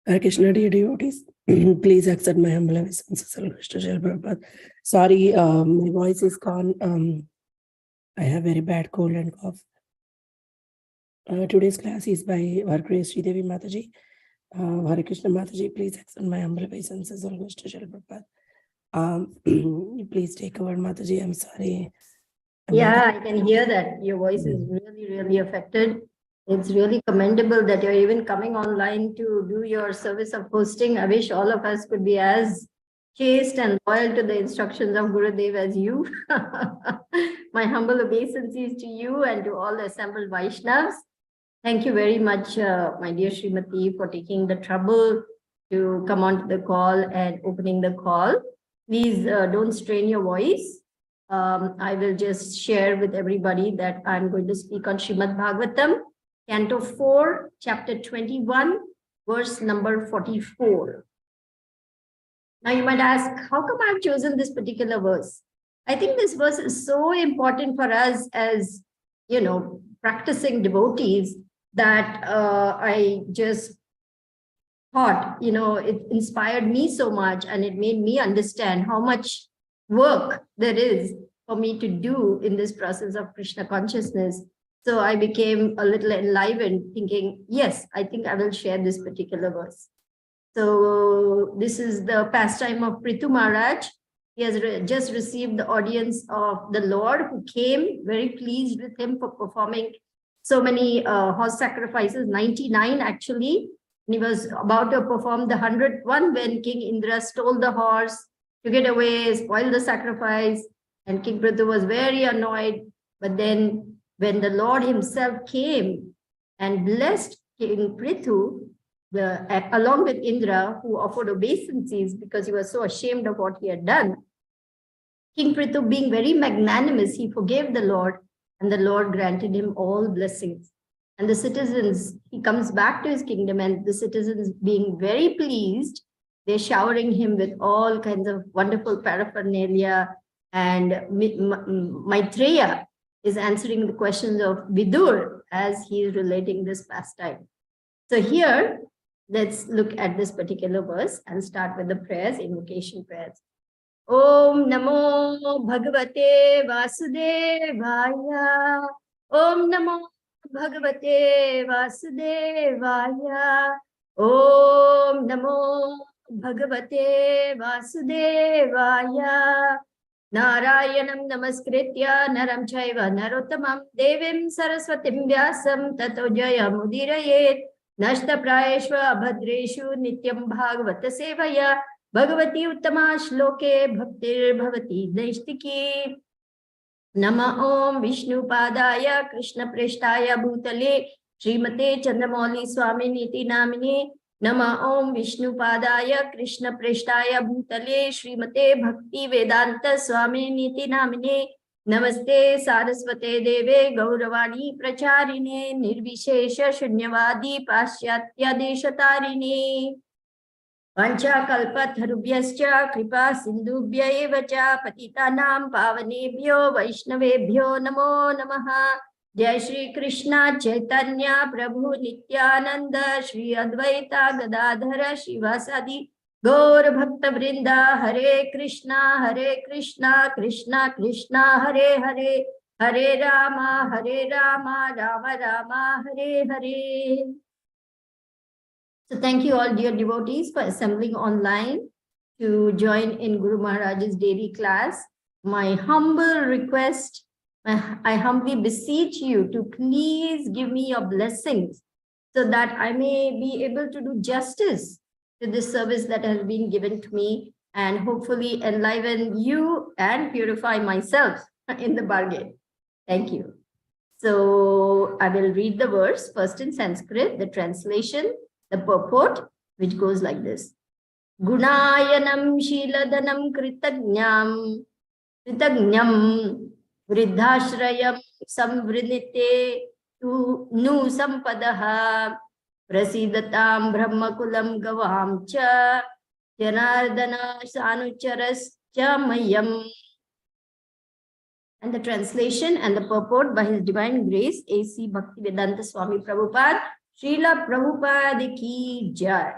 Hare Krishna, dear devotees. Please accept my humble obeisances. Krishna Jai Prabhupada. Sorry, my voice is gone. I have very bad cold and cough. Today's class is by our Grace Sridevi Mataji. Hare Krishna Mataji, please accept my humble obeisances. Krishna Jai Prabhupada. Please take over, Mataji. I'm sorry. Yeah, I can hear that. Your voice is really, really affected. It's really commendable that you're even coming online to do your service of hosting. I wish all of us could be as chaste and loyal to the instructions of Gurudev as you. My humble obeisances to you and to all the assembled Vaishnavas. Thank you very much, my dear Srimati, for taking the trouble to come onto the call and opening the call. Please don't strain your voice. I will just share with everybody that I'm going to speak on Srimad Bhagavatam, Canto 4, Chapter 21, verse number 44. Now you might ask, how come I've chosen this particular verse? I think this verse is so important for us as, practicing devotees that I just thought, it inspired me so much and it made me understand how much work there is for me to do in this process of Krishna consciousness. So I became a little enlivened, thinking, yes, I think I will share this particular verse. So this is the pastime of Prithu Maharaj. He has just received the audience of the Lord, who came very pleased with him for performing so many horse sacrifices, 99 actually. And he was about to perform the 100th one when King Indra stole the horse to get away, spoil the sacrifice. And King Prithu was very annoyed. But then when the Lord himself came and blessed King Prithu, along with Indra, who offered obeisances because he was so ashamed of what he had done, King Prithu, being very magnanimous, he forgave the Lord, and the Lord granted him all blessings. And the citizens, he comes back to his kingdom, and the citizens, being very pleased, they're showering him with all kinds of wonderful paraphernalia. And Maitreya is answering the questions of Vidur as he is relating this pastime. So here, let's look at this particular verse and start with the prayers, invocation prayers. Om Namo Bhagavate Vasudevaya. Om Namo Bhagavate Vasudevaya. Om Namo Bhagavate Vasudevaya. Narayanam Namaskritya Naram Chaiva Narottamam Devim Saraswatim Vyasam Tato Jaya Mudirayet Nashta Prayeshva Abhadreshu Nityam Bhagavata Sevaya Bhagavati Uttama Shloke Bhaktir Bhavati Daishtiki. Nama Om Vishnu Padaya Krishna Preshtaya Bhutale Srimate Candramauli Swami Niti Namini. Nama Om Vishnu Padaya Krishna Preshtaya Bhutale Srimate Bhakti Vedanta Swami Niti Namine. Namaste Saraswate Deve Gauravani Pracharine Nirvishesha Shunyavadi Pasyatya Deshatarine. Vancha kalpatharubhyascha kripa sindhubhya eva cha patitanam pavanebhyo vaishnavebhyo namo namaha. Jai Shri Krishna Chaitanya Prabhu Nityananda Shri Advaita Gadadhara Shivasadi Gaur Bhakta Vrinda. Hare Krishna Krishna Krishna Hare Hare, Hare Rama Rama Rama Hare Hare. So thank you all, dear devotees, for assembling online to join in Guru Maharaj's daily class. My humble request, I humbly beseech you to please give me your blessings so that I may be able to do justice to this service that has been given to me and hopefully enliven you and purify myself in the bargain. Thank you. So I will read the verse first in Sanskrit, the translation, the purport, which goes like this. Gunayanam Shiladanam Kritagnyam Vridhashrayam Samvrinite Nu Sampadaha Prasidatam Brahmakulam Gavam Cha Janardana Sanucharas Cha Mayam. And the translation and the purport by His Divine Grace, A.C. Bhaktivedanta Swami Prabhupada, Srila Prabhupada ki Jai.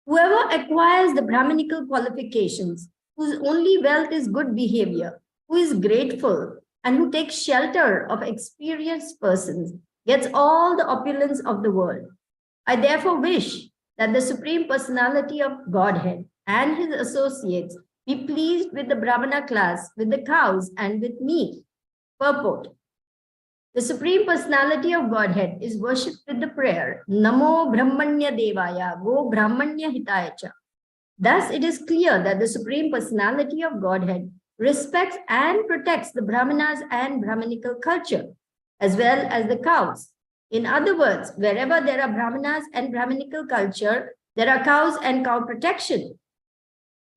Whoever acquires the Brahminical qualifications, whose only wealth is good behavior, who is grateful, and who takes shelter of experienced persons, gets all the opulence of the world. I therefore wish that the Supreme Personality of Godhead and his associates be pleased with the Brahmana class, with the cows, and with me. Purport. The Supreme Personality of Godhead is worshipped with the prayer, Namo Brahmanya Devaya, Go Brahmanya Hitayacha. Thus, it is clear that the Supreme Personality of Godhead respects and protects the Brahmanas and Brahminical culture, as well as the cows. In other words, wherever there are Brahmanas and Brahminical culture, there are cows and cow protection.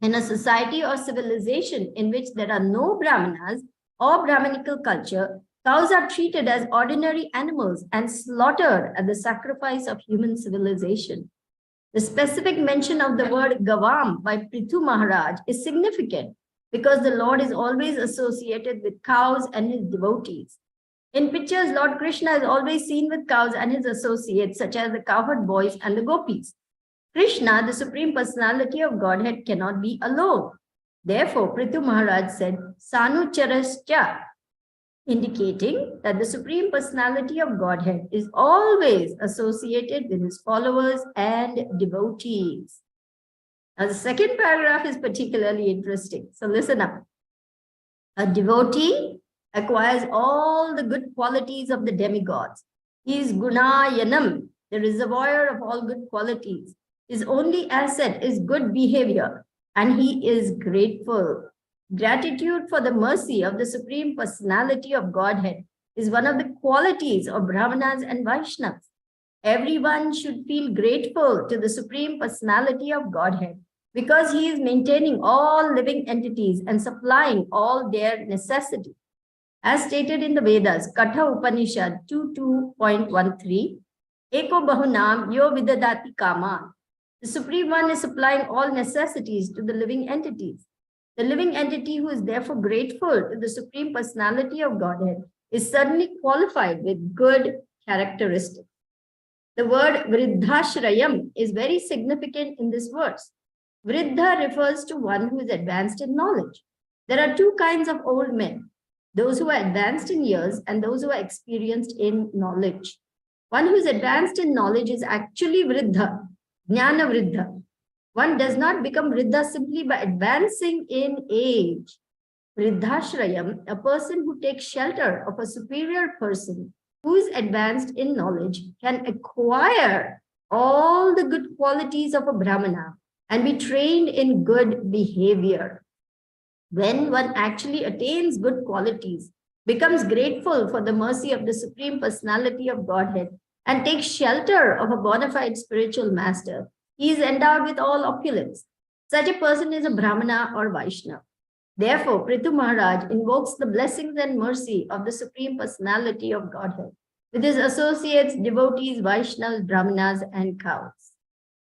In a society or civilization in which there are no Brahmanas or Brahminical culture, cows are treated as ordinary animals and slaughtered at the sacrifice of human civilization. The specific mention of the word Gavam by Prithu Maharaj is significant because the Lord is always associated with cows and his devotees. In pictures, Lord Krishna is always seen with cows and his associates, such as the cowherd boys and the gopis. Krishna, the Supreme Personality of Godhead, cannot be alone. Therefore, Prithu Maharaj said, Sanucharascha, indicating that the Supreme Personality of Godhead is always associated with his followers and devotees. Now, the second paragraph is particularly interesting. So listen up. A devotee acquires all the good qualities of the demigods. He is Gunayanam, the reservoir of all good qualities. His only asset is good behavior, and he is grateful. Gratitude for the mercy of the Supreme Personality of Godhead is one of the qualities of Brahmanas and Vaishnavas. Everyone should feel grateful to the Supreme Personality of Godhead because he is maintaining all living entities and supplying all their necessities. As stated in the Vedas, Katha Upanishad 2.2.13, Eko Bahunam Yo Vidadati Kama. The Supreme One is supplying all necessities to the living entities. The living entity who is therefore grateful to the Supreme Personality of Godhead is certainly qualified with good characteristics. The word Vriddhashrayam is very significant in this verse. Vriddha refers to one who is advanced in knowledge. There are two kinds of old men, those who are advanced in years and those who are experienced in knowledge. One who is advanced in knowledge is actually Vriddha, Jnana Vriddha. One does not become Vriddha simply by advancing in age. Vriddhashrayam, a person who takes shelter of a superior person who is advanced in knowledge, can acquire all the good qualities of a Brahmana and be trained in good behavior. When one actually attains good qualities, becomes grateful for the mercy of the Supreme Personality of Godhead, and takes shelter of a bona fide spiritual master, he is endowed with all opulence. Such a person is a Brahmana or Vaishnava. Therefore, Prithu Maharaj invokes the blessings and mercy of the Supreme Personality of Godhead with his associates, devotees, Vaishnavas, Brahmanas, and cows.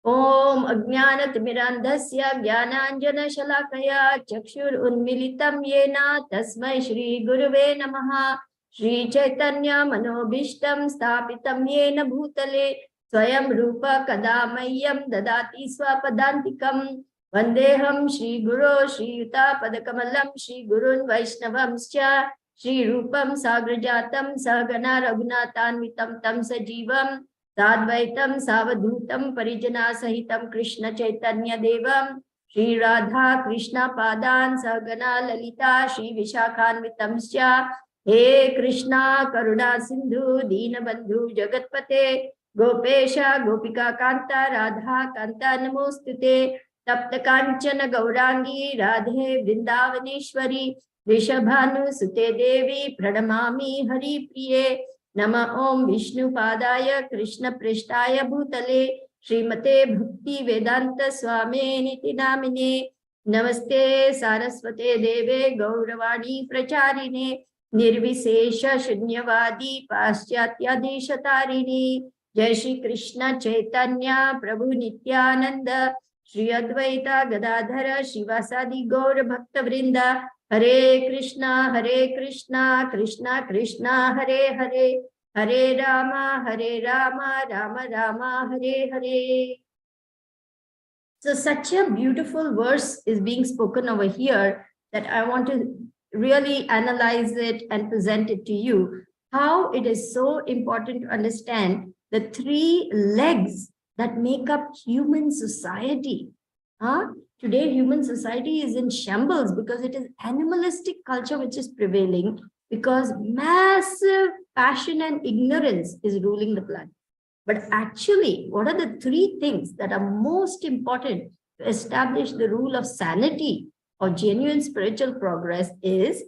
Om Ajnana Timirandhasya Jnananjana Shalakaya Chakshur Unmilitam Yena Tasmai Shri Guruve Namaha Shri Chaitanya Manobishtam Stapitam Yena Bhutale Swayam Rupa Kadamayam Dadati Swapadantikam Vandeham Shri Guru Shri Yuta Padakamalam Shri Gurun Vaishnavamscha Shri Rupam Sagrajatam Sagana Raghunatanvitam Tam Sajivam Sadvaitam Savadhutam Parijana Sahitam Krishna Chaitanya Devam Shri Radha Krishna Padan Sagana Lalita Shri Vishakhanvitamscha He Krishna Karuna Sindhu Deenabandhu Jagatpate Gopesha Gopika Kanta Radha Kanta Namostute Tapta Kanchana Gaurangi Radhe Vrindavaneshwari Rishabhanu Sute Devi Pranamami Hari Priye Nama Om Vishnu Padaya Krishna Prishtaya Bhutale Srimate Bhakti Vedanta Swami Niti Namine Namaste Saraswate Deve Gauravani Pracharine Nirvisesha Shunyavadi Paschatya Deshatarine Jai Shri Krishna Chaitanya Prabhu Nityananda Shri Advaita Gadadhara Shivasadi Gaur Bhakta Vrinda Hare Krishna, Krishna Krishna, Hare Hare, Hare Rama, Rama Rama, Hare Hare. So such a beautiful verse is being spoken over here that I want to really analyze it and present it to you. How it is so important to understand the three legs that make up human society. Today, human society is in shambles because it is animalistic culture which is prevailing, because massive passion and ignorance is ruling the planet. But actually, what are the three things that are most important to establish the rule of sanity or genuine spiritual progress is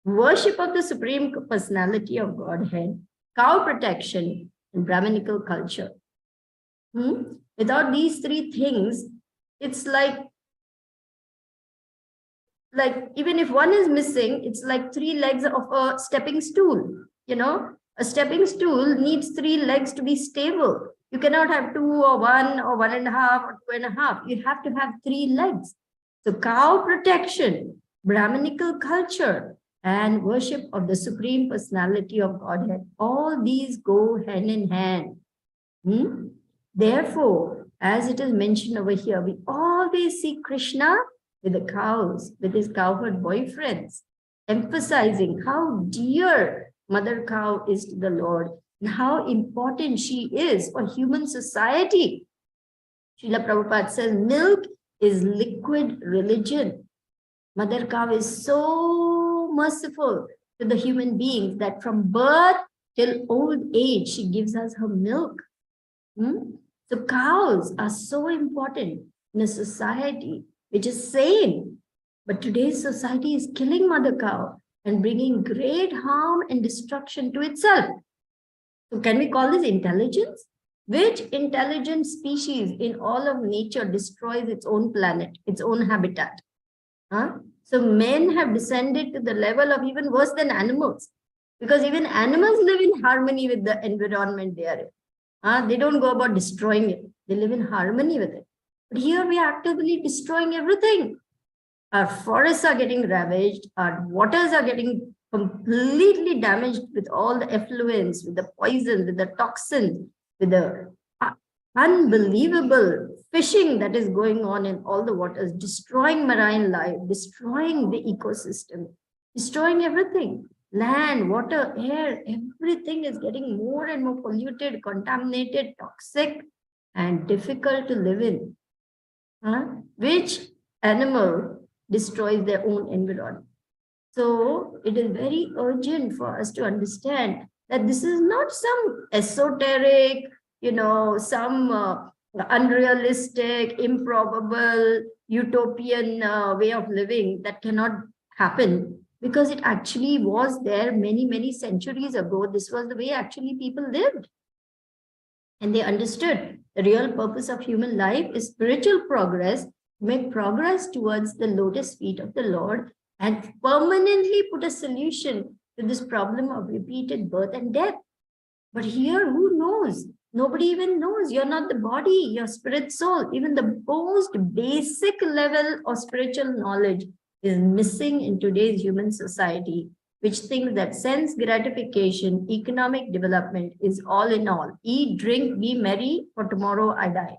worship of the Supreme Personality of Godhead, cow protection, and Brahminical culture. Without these three things, it's like even if one is missing, it's like three legs of a stepping stool. A stepping stool needs three legs to be stable. You cannot have two or 1.5 or 2.5. You have to have three legs. So cow protection, Brahminical culture, and worship of the Supreme Personality of Godhead, all these go hand in hand. Therefore, as it is mentioned over here, we always see Krishna with the cows, with his cowherd boyfriends, emphasizing how dear Mother Cow is to the Lord and how important she is for human society. Srila Prabhupada says, milk is liquid religion. Mother Cow is so merciful to the human beings that from birth till old age, she gives us her milk. So cows are so important in a society which is sane. But today's society is killing Mother Cow and bringing great harm and destruction to itself. So can we call this intelligence? Which intelligent species in all of nature destroys its own planet, its own habitat? So men have descended to the level of even worse than animals, because even animals live in harmony with the environment they are in. They don't go about destroying it. They live in harmony with it. But here we are actively destroying everything. Our forests are getting ravaged. Our waters are getting completely damaged with all the effluents, with the poison, with the toxins, with the unbelievable fishing that is going on in all the waters, destroying marine life, destroying the ecosystem, destroying everything. Land, water, air, everything is getting more and more polluted, contaminated, toxic, and difficult to live in. Which animal destroys their own environment? So it is very urgent for us to understand that this is not some esoteric, some unrealistic, improbable, utopian way of living that cannot happen, because it actually was there many, many centuries ago. This was the way actually people lived. And they understood the real purpose of human life is spiritual progress, make progress towards the lotus feet of the Lord, and permanently put a solution to this problem of repeated birth and death. But here, who knows? Nobody even knows. You're not the body, your spirit, soul. Even the most basic level of spiritual knowledge is missing in today's human society, which thinks that sense gratification, economic development is all in all. Eat, drink, be merry, for tomorrow I die.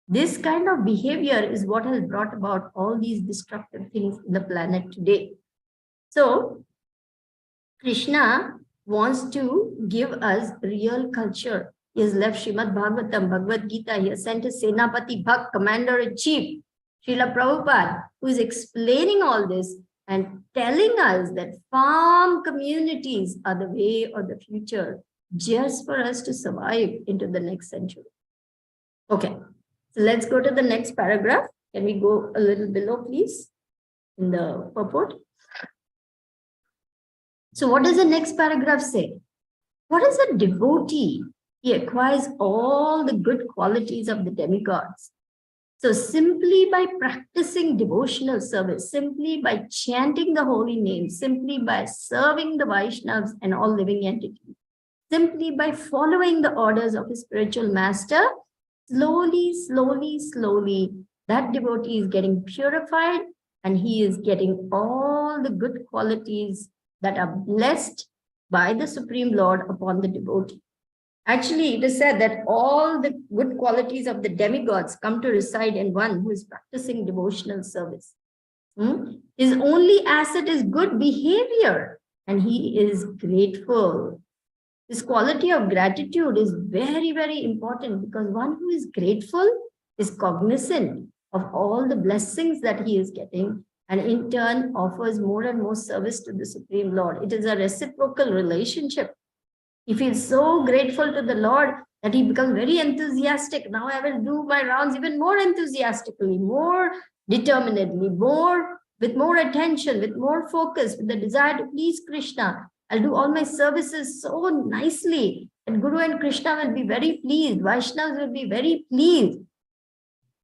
This kind of behavior is what has brought about all these destructive things in the planet today. So, Krishna wants to give us real culture. He has left Srimad Bhagavatam, Bhagavad Gita. He has sent his Senapati Bhakt, Commander-in-Chief, Srila Prabhupada, who is explaining all this and telling us that farm communities are the way of the future, just for us to survive into the next century. Okay, so let's go to the next paragraph. Can we go a little below, please, in the purport? So what does the next paragraph say? What is a devotee? He acquires all the good qualities of the demigods. So simply by practicing devotional service, simply by chanting the holy name, simply by serving the Vaishnavas and all living entities, simply by following the orders of his spiritual master, slowly, slowly, slowly, that devotee is getting purified and he is getting all the good qualities that are blessed by the Supreme Lord upon the devotee. Actually, it is said that all the good qualities of the demigods come to reside in one who is practicing devotional service. His only asset is good behavior, and he is grateful. This quality of gratitude is very, very important, because one who is grateful is cognizant of all the blessings that he is getting, and in turn offers more and more service to the Supreme Lord. It is a reciprocal relationship. He feels so grateful to the Lord that he becomes very enthusiastic. Now I will do my rounds even more enthusiastically, more determinedly, with more attention, with more focus, with the desire to please Krishna. I'll do all my services so nicely, and Guru and Krishna will be very pleased. Vaishnavas will be very pleased.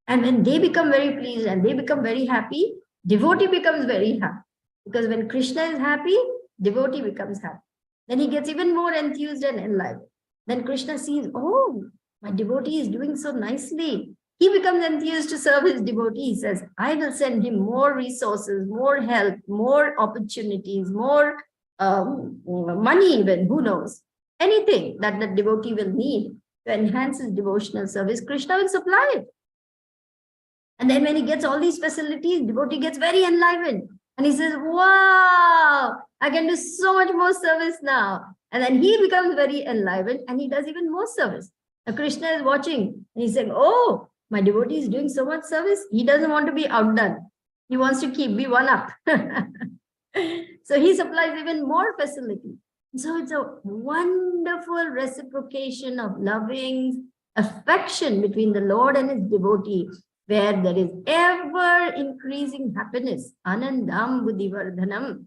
And when they become very pleased and they become very happy, devotee becomes very happy. Because when Krishna is happy, devotee becomes happy. Then he gets even more enthused and enlivened. Then Krishna sees, oh, my devotee is doing so nicely. He becomes enthused to serve his devotee. He says, I will send him more resources, more help, more opportunities, more money even, who knows. Anything that the devotee will need to enhance his devotional service, Krishna will supply it. And then when he gets all these facilities, devotee gets very enlivened. And he says, wow, I can do so much more service now. And then he becomes very enlivened and he does even more service. Now Krishna is watching and he's saying, oh, my devotee is doing so much service. He doesn't want to be outdone. He wants to be one up. So he supplies even more facility. So it's a wonderful reciprocation of loving affection between the Lord and his devotee, where there is ever increasing happiness, anandam buddhivardhanam.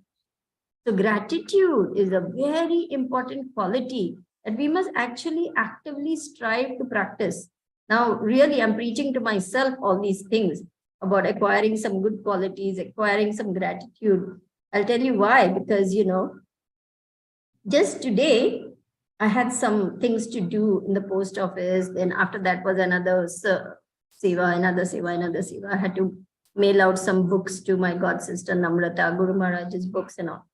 So gratitude is a very important quality that we must actually actively strive to practice. Now, really, I'm preaching to myself all these things about acquiring some good qualities, acquiring some gratitude. I'll tell you why, because, just today, I had some things to do in the post office. Then after that was another seva, another seva. I had to mail out some books to my god sister Namrata, Guru Maharaj's books and all.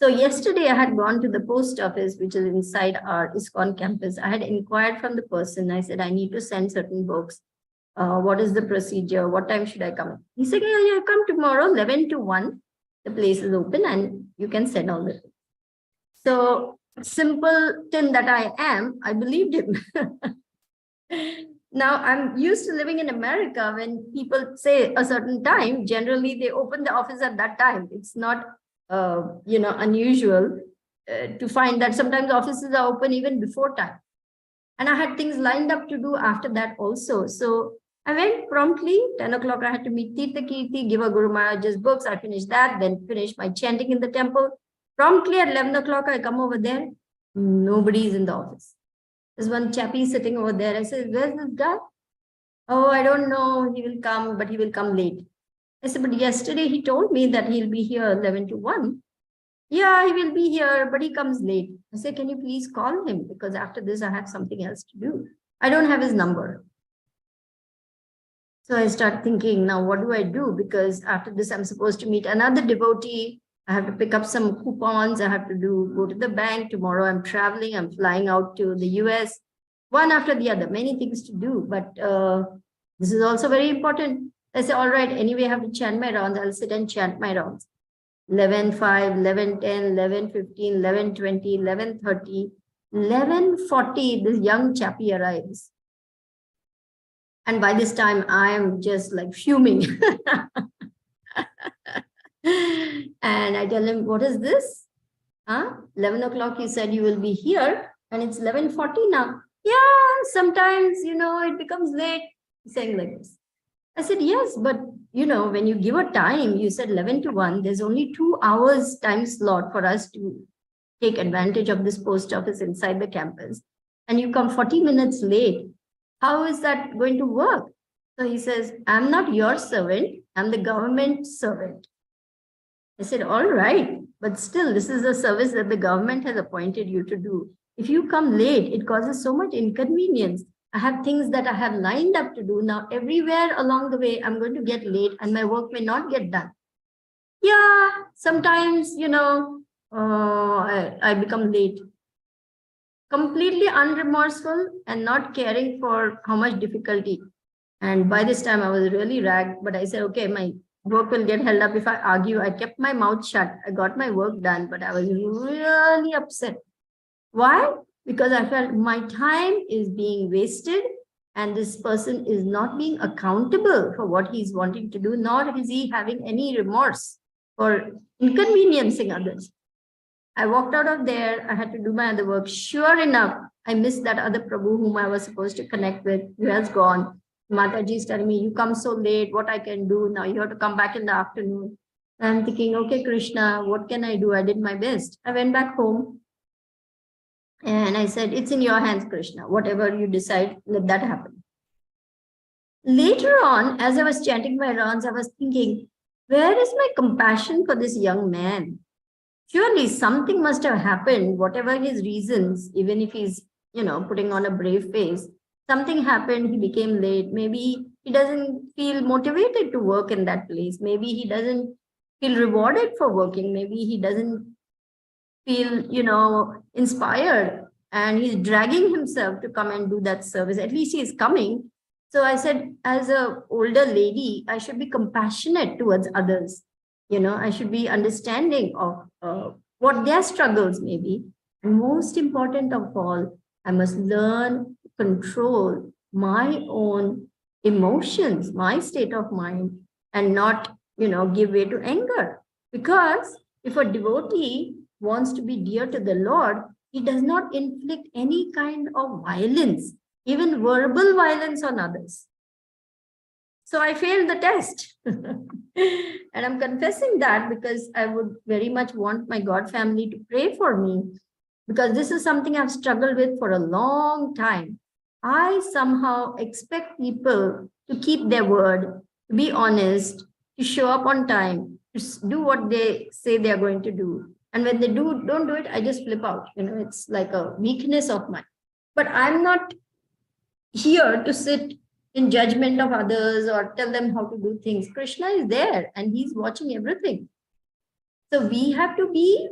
So yesterday I had gone to the post office, which is inside our ISKCON campus. I had inquired from the person. I said, I need to send certain books. What is the procedure? What time should I come? He said, yeah, come tomorrow, 11 to 1. The place is open and you can send all the things. So simpleton that I am, I believed him. Now, I'm used to living in America. When people say a certain time, generally they open the office at that time. It's not, unusual to find that sometimes offices are open even before time. And I had things lined up to do after that also. So I went promptly, 10 o'clock, I had to meet Tirtha Kirti, give a Guru Maharaj's books. I finished that, then finished my chanting in the temple. Promptly at 11 o'clock, I come over there. Nobody is in the office. There's one chappie sitting over there. I said, where's this guy? Oh, I don't know. He will come, but he will come late. I said, but yesterday he told me that he'll be here 11 to 1. Yeah, he will be here, but he comes late. I said, can you please call him? Because after this, I have something else to do. I don't have his number. So I start thinking, now what do I do? Because after this, I'm supposed to meet another devotee. I have to pick up some coupons. I have to go to the bank. Tomorrow I'm traveling. I'm flying out to the US. One after the other, many things to do. But this is also very important. I say, all right, anyway, I have to chant my rounds. I'll sit and chant my rounds. 11:05, 11:10, 11:15, 11:20, 11:30, 11:40, this young chappie arrives. And by this time, I am just like fuming. And I tell him, what is this? 11 o'clock, you said you will be here, and it's 11:40 now. Yeah, sometimes, it becomes late. He's saying like this. I said, yes, but, when you give a time, you said 11 to 1, there's only 2 hours time slot for us to take advantage of this post office inside the campus. And you come 40 minutes late. How is that going to work? So he says, I'm not your servant. I'm the government servant. I said, all right, but still, this is a service that the government has appointed you to do. If you come late, it causes so much inconvenience. I have things that I have lined up to do. Now, everywhere along the way, I'm going to get late and my work may not get done. Yeah, sometimes, I become late. completely unremorseful and not caring for how much difficulty. And by this time I was really ragged, but I said, okay, my work will get held up if I argue. I kept my mouth shut. I got my work done, but I was really upset. Why? Because I felt my time is being wasted and this person is not being accountable for what he's wanting to do, nor is he having any remorse for inconveniencing others. I walked out of there. I had to do my other work. Sure enough, I missed that other Prabhu whom I was supposed to connect with, who has gone. Mataji is telling me, you come so late, what I can do now? You have to come back in the afternoon. I'm thinking, okay, Krishna, what can I do? I did my best. I went back home and I said, it's in your hands, Krishna. Whatever you decide, let that happen. Later on, as I was chanting my rounds, I was thinking, where is my compassion for this young man? Surely something must have happened, whatever his reasons, even if he's, putting on a brave face, something happened, he became late. Maybe he doesn't feel motivated to work in that place. Maybe he doesn't feel rewarded for working. Maybe he doesn't feel, inspired, and he's dragging himself to come and do that service. At least he's coming. So I said, as an older lady, I should be compassionate towards others. I should be understanding of what their struggles may be. And most important of all, I must learn to control my own emotions, my state of mind, and not, give way to anger. Because if a devotee wants to be dear to the Lord, he does not inflict any kind of violence, even verbal violence on others. So I failed the test. And I'm confessing that because I would very much want my God family to pray for me, because this is something I've struggled with for a long time. I somehow expect people to keep their word, to be honest, to show up on time, to do what they say they are going to do. And when they don't do it, I just flip out. It's like a weakness of mine. But I'm not here to sit in judgment of others or tell them how to do things. Krishna is there and he's watching everything. So we have to be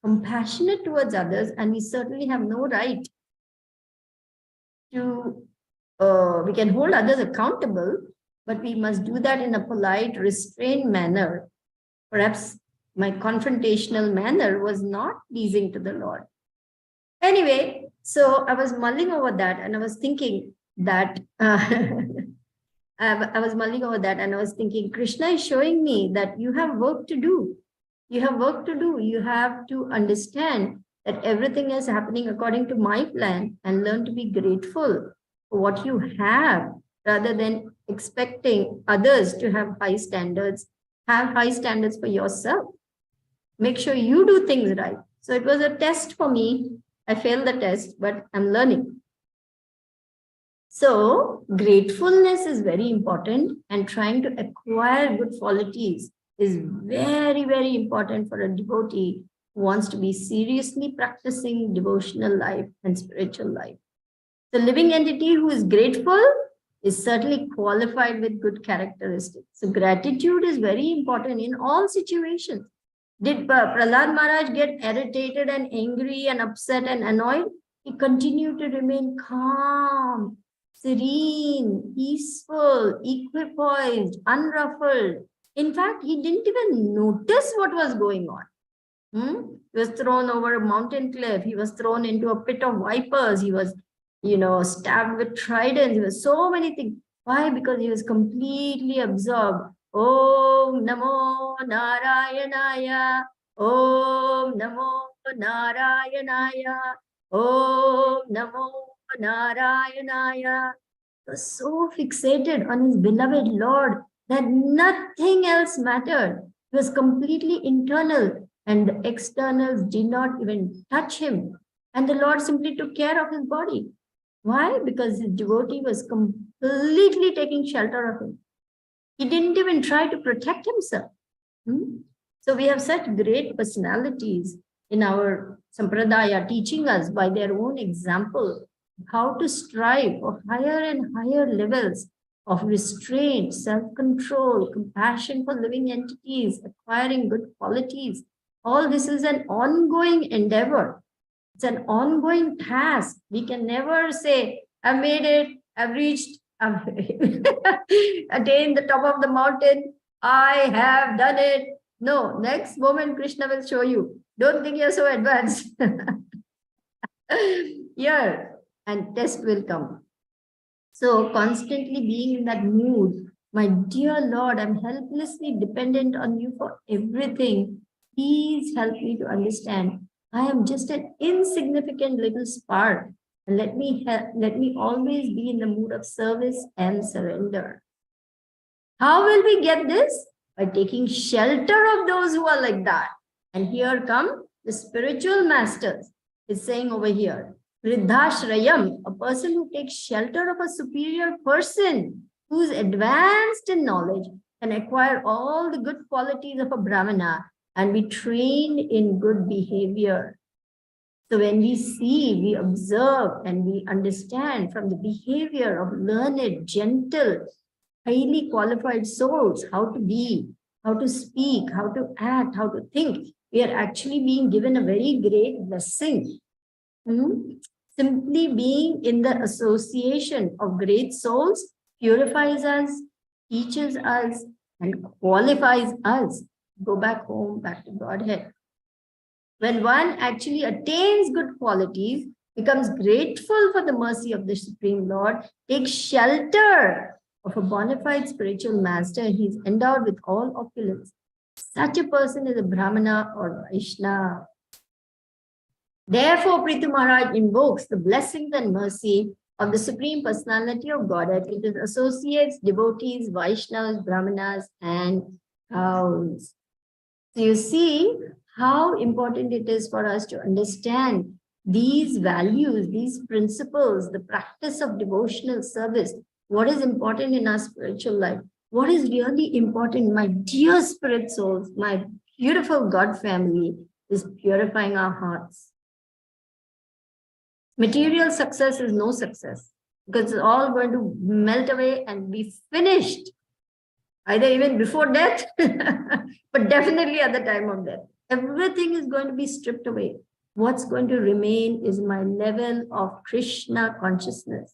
compassionate towards others, and we certainly have no right to, we can hold others accountable, but we must do that in a polite, restrained manner. Perhaps my confrontational manner was not pleasing to the Lord. Anyway, so I was mulling over that and I was thinking that, I was mulling over that and I was thinking, Krishna is showing me that you have work to do. You have work to do. You have to understand that everything is happening according to my plan and learn to be grateful for what you have rather than expecting others to have high standards. Have high standards for yourself. Make sure you do things right. So it was a test for me. I failed the test, but I'm learning. So gratefulness is very important, and trying to acquire good qualities is very, very important for a devotee who wants to be seriously practicing devotional life and spiritual life. The living entity who is grateful is certainly qualified with good characteristics. So gratitude is very important in all situations. Did Prahlad Maharaj get irritated and angry and upset and annoyed? He continued to remain calm, serene, peaceful, equipoised, unruffled. In fact, he didn't even notice what was going on. He was thrown over a mountain cliff. He was thrown into a pit of vipers. He was, stabbed with tridents. He was so many things. Why? Because he was completely absorbed. Om Namo Narayanaya. Om Namo Narayanaya. Om Namo Narayanaya. He was so fixated on his beloved Lord that nothing else mattered. He was completely internal, and the externals did not even touch him. And the Lord simply took care of his body. Why? Because his devotee was completely taking shelter of him. He didn't even try to protect himself. So we have such great personalities in our sampradaya teaching us by their own example how to strive for higher and higher levels of restraint, self-control, compassion for living entities, acquiring good qualities. All this is an ongoing endeavor. It's an ongoing task. We can never say, I've made it, I've reached, I've attained the top of the mountain, I have done it. No, next moment Krishna will show you. Don't think you're so advanced. Here, and test will come. So constantly being in that mood, my dear Lord, I'm helplessly dependent on you for everything. Please help me to understand. I am just an insignificant little spark. And let me always be in the mood of service and surrender. How will we get this? By taking shelter of those who are like that. And here come the spiritual masters. It's saying over here, Riddhashrayam, a person who takes shelter of a superior person who's advanced in knowledge and acquire all the good qualities of a Brahmana and be trained in good behavior. So when we see, we observe, and we understand from the behavior of learned, gentle, highly qualified souls, how to be, how to speak, how to act, how to think, we are actually being given a very great blessing. Simply being in the association of great souls purifies us, teaches us, and qualifies us. Go back home, back to Godhead. When one actually attains good qualities, becomes grateful for the mercy of the Supreme Lord, takes shelter of a bona fide spiritual master, he is endowed with all opulence. Such a person is a Brahmana or Vaishnava. Therefore, Prithu Maharaj invokes the blessings and mercy of the Supreme Personality of Godhead with his associates, devotees, Vaishnavas, Brahmanas, and cows. So you see how important it is for us to understand these values, these principles, the practice of devotional service. What is important in our spiritual life? What is really important, my dear spirit souls, my beautiful God family, is purifying our hearts. Material success is no success because it's all going to melt away and be finished, either even before death, but definitely at the time of death. Everything is going to be stripped away. What's going to remain is my level of Krishna consciousness.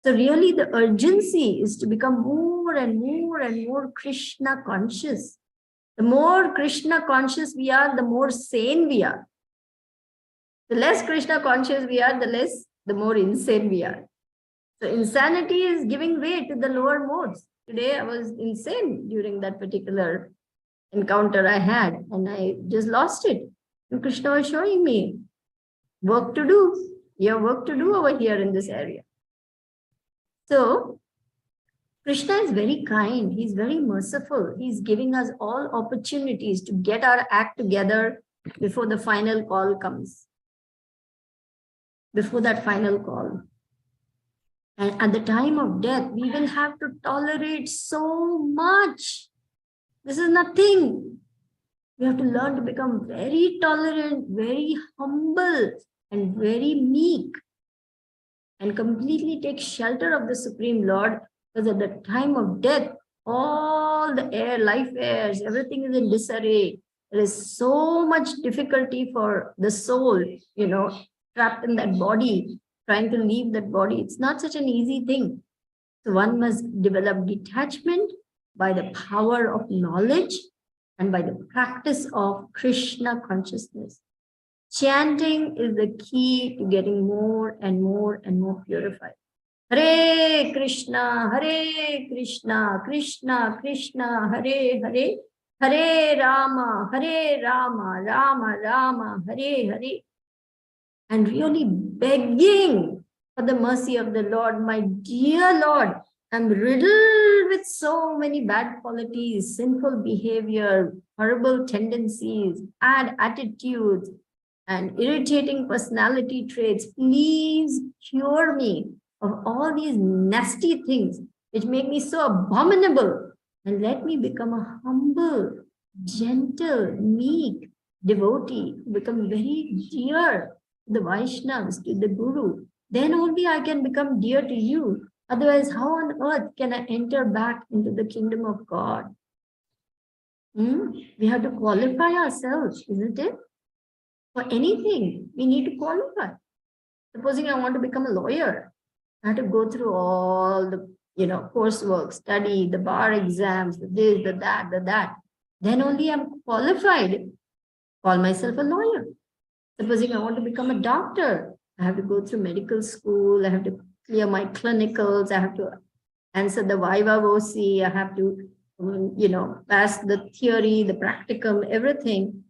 So really the urgency is to become more and more and more Krishna conscious. The more Krishna conscious we are, the more sane we are. The less Krishna conscious we are, the more insane we are. So insanity is giving way to the lower modes. Today I was insane during that particular encounter I had, and I just lost it. And Krishna was showing me work to do. You have work to do over here in this area. So Krishna is very kind. He's very merciful. He's giving us all opportunities to get our act together before the final call comes. Before that final call. And at the time of death, we will have to tolerate so much. This is nothing. We have to learn to become very tolerant, very humble, and very meek, and completely take shelter of the Supreme Lord, because at the time of death, all the air, life airs, everything is in disarray. There is so much difficulty for the soul, trapped in that body, trying to leave that body. It's not such an easy thing. So one must develop detachment by the power of knowledge and by the practice of Krishna consciousness. Chanting is the key to getting more and more and more purified. Hare Krishna, Krishna Krishna, Hare Hare, Hare Rama, Rama Rama, Hare Hare. And really begging for the mercy of the Lord. My dear Lord, I'm riddled with so many bad qualities, sinful behavior, horrible tendencies, bad attitudes, and irritating personality traits. Please cure me of all these nasty things which make me so abominable, and let me become a humble, gentle, meek devotee, become very dear to the Vaishnavas, to the Guru. Then only I can become dear to you. Otherwise, how on earth can I enter back into the kingdom of God? We have to qualify ourselves, isn't it? For anything, we need to qualify. Supposing I want to become a lawyer, I have to go through all the, coursework, study, the bar exams, the this, the that, the that. Then only I'm qualified. Call myself a lawyer. Supposing I want to become a doctor, I have to go through medical school. I have to clear my clinicals. I have to answer the viva voce. I have to, pass the theory, the practicum, everything.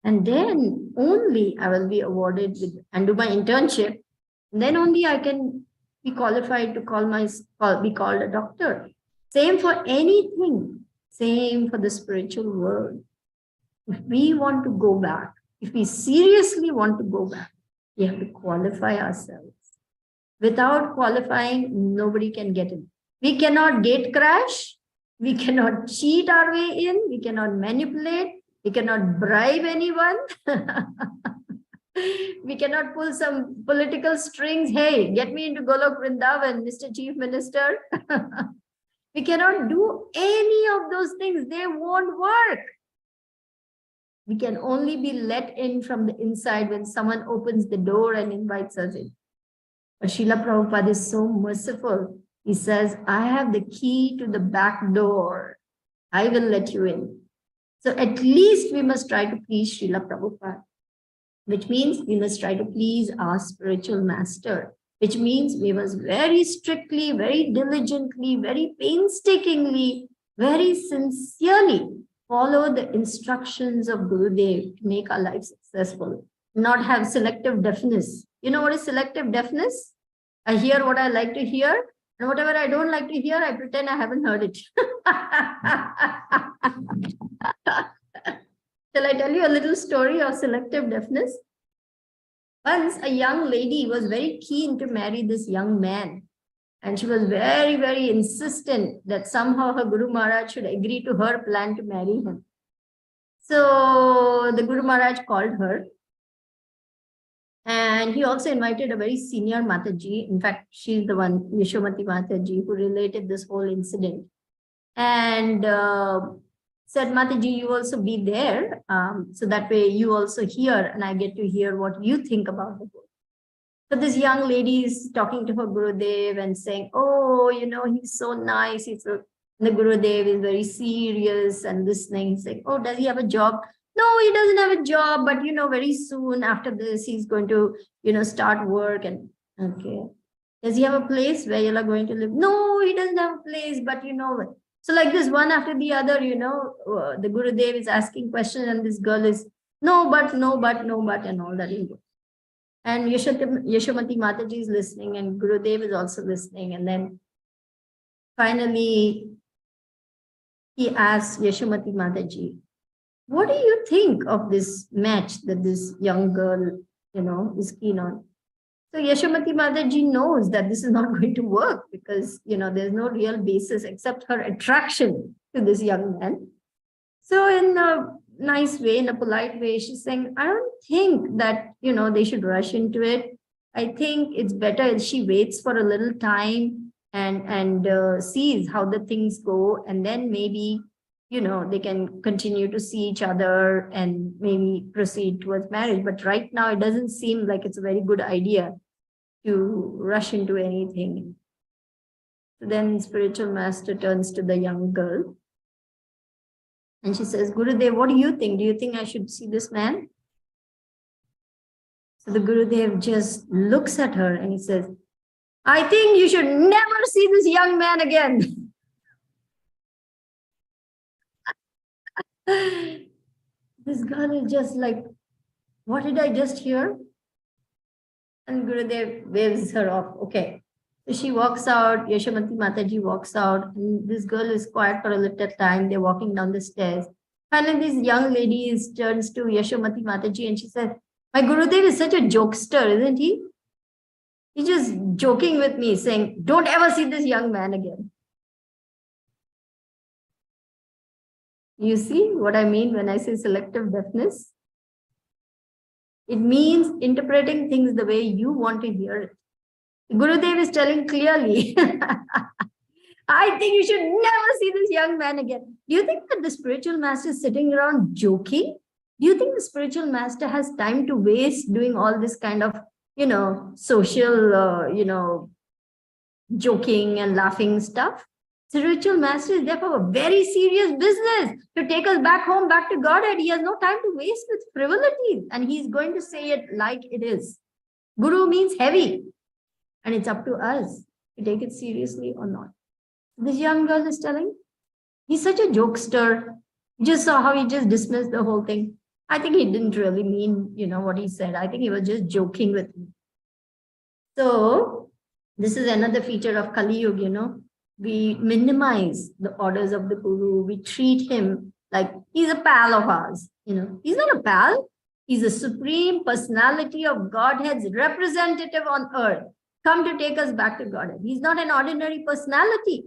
And then only I will be awarded with and do my internship. And then only I can be qualified to be called a doctor. Same for anything. Same for the spiritual world. If we want to go back, if we seriously want to go back, we have to qualify ourselves. Without qualifying, nobody can get in. We cannot gate crash. We cannot cheat our way in. We cannot manipulate. We cannot bribe anyone. We cannot pull some political strings. Hey, get me into Golok Vrindavan, Mr. Chief Minister. We cannot do any of those things. They won't work. We can only be let in from the inside when someone opens the door and invites us in. But Srila Prabhupada is so merciful. He says, I have the key to the back door. I will let you in. So at least we must try to please Srila Prabhupada, which means we must try to please our spiritual master, which means we must very strictly, very diligently, very painstakingly, very sincerely follow the instructions of Gurudev to make our life successful, not have selective deafness. You know what is selective deafness? I hear what I like to hear, and whatever I don't like to hear, I pretend I haven't heard it. Shall I tell you a little story of selective deafness? Once a young lady was very keen to marry this young man. And she was very, very insistent that somehow her Guru Maharaj should agree to her plan to marry him. So the Guru Maharaj called her. And he also invited a very senior Mataji. In fact, she's the one, Yashomati Mataji, who related this whole incident. And said, Mataji, you also be there. So that way you also hear and I get to hear what you think about the book. So this young lady is talking to her Gurudev and saying, oh, he's so nice. And the Gurudev is very serious and listening. He's saying, oh, does he have a job? No, he doesn't have a job, but, very soon after this, he's going to, start work. And okay. Does he have a place where you're going to live? No, he doesn't have a place, but, So like this, one after the other, the Gurudev is asking questions and this girl is, no, but, and all that. And Yashomati Mataji is listening and Gurudev is also listening. And then finally, he asked Yashomati Mataji, what do you think of this match that this young girl, is keen on? So Yashomati Mataji knows that this is not going to work because, there's no real basis except her attraction to this young man. So in a nice way, in a polite way, she's saying, I don't think that, they should rush into it. I think it's better if she waits for a little time and sees how the things go. And then maybe, they can continue to see each other and maybe proceed towards marriage. But right now, it doesn't seem like it's a very good idea to rush into anything. So then spiritual master turns to the young girl. And she says, Gurudev, what do you think? Do you think I should see this man? So the Gurudev just looks at her and he says, I think you should never see this young man again. This girl is just like, what did I just hear? And Gurudev waves her off. Okay. So she walks out, Yashomati Mataji walks out, and this girl is quiet for a little time. They're walking down the stairs. Finally, this young lady turns to Yashomati Mataji and she says, my Gurudev is such a jokester, isn't he? He's just joking with me, saying, don't ever see this young man again. You see what I mean when I say selective deafness? It means interpreting things the way you want to hear it. Gurudev is telling clearly, I think you should never see this young man again. Do you think that the spiritual master is sitting around joking? Do you think the spiritual master has time to waste doing all this kind of, social, joking and laughing stuff? Spiritual master is therefore a very serious business to take us back home, back to Godhead. He has no time to waste with frivolities, and he's going to say it like it is. Guru means heavy, and it's up to us to take it seriously or not. This young girl is telling, he's such a jokester. You just saw how he just dismissed the whole thing. I think he didn't really mean, what he said. I think he was just joking with me. So this is another feature of Kali Yuga, we minimize the orders of the Guru. We treat him like he's a pal of ours. He's not a pal. He's a supreme personality of Godhead's representative on earth, come to take us back to Godhead. He's not an ordinary personality.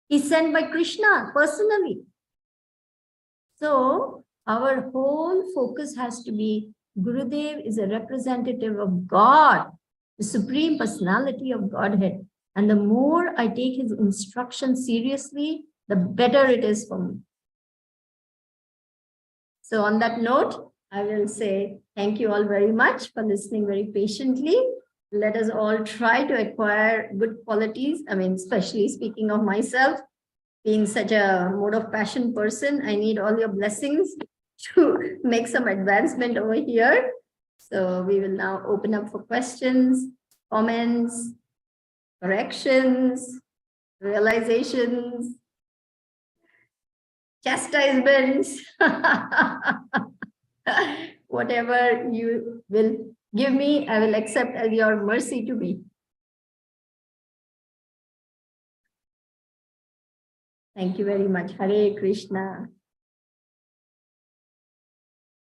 He's sent by Krishna personally. So our whole focus has to be Gurudev is a representative of God, the supreme personality of Godhead. And the more I take his instruction seriously, the better it is for me. So on that note, I will say thank you all very much for listening very patiently. Let us all try to acquire good qualities. Especially speaking of myself, being such a mode of passion person, I need all your blessings to make some advancement over here. So we will now open up for questions, comments, corrections, realizations, chastisements, whatever you will give me, I will accept as your mercy to me. Thank you very much. Hare Krishna.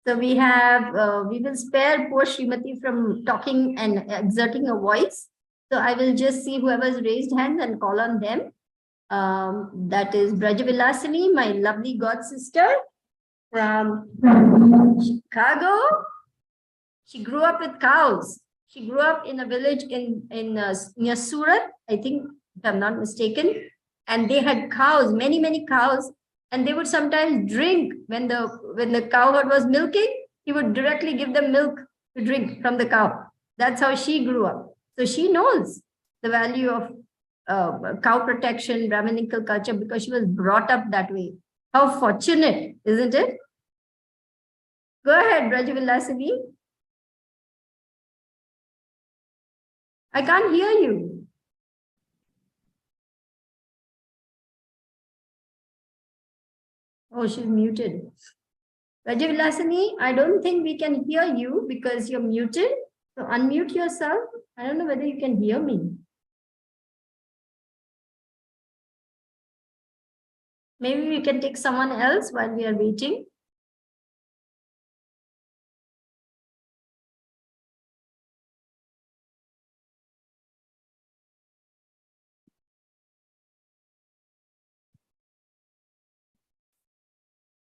So we will spare poor Srimati from talking and exerting a voice. So I will just see whoever's raised hands and call on them. That is Brajavilasini, my lovely god sister from Chicago. She grew up with cows. She grew up in a village near Surat, I think, if I'm not mistaken. And they had cows, many, many cows. And they would sometimes drink when the cow herd was milking. He would directly give them milk to drink from the cow. That's how she grew up. So she knows the value of cow protection, Brahminical culture, because she was brought up that way. How fortunate, isn't it? Go ahead, Brajavilasini. I can't hear you. Oh, she's muted. Brajavilasini, I don't think we can hear you because you're muted. So unmute yourself. I don't know whether you can hear me. Maybe we can take someone else while we are waiting.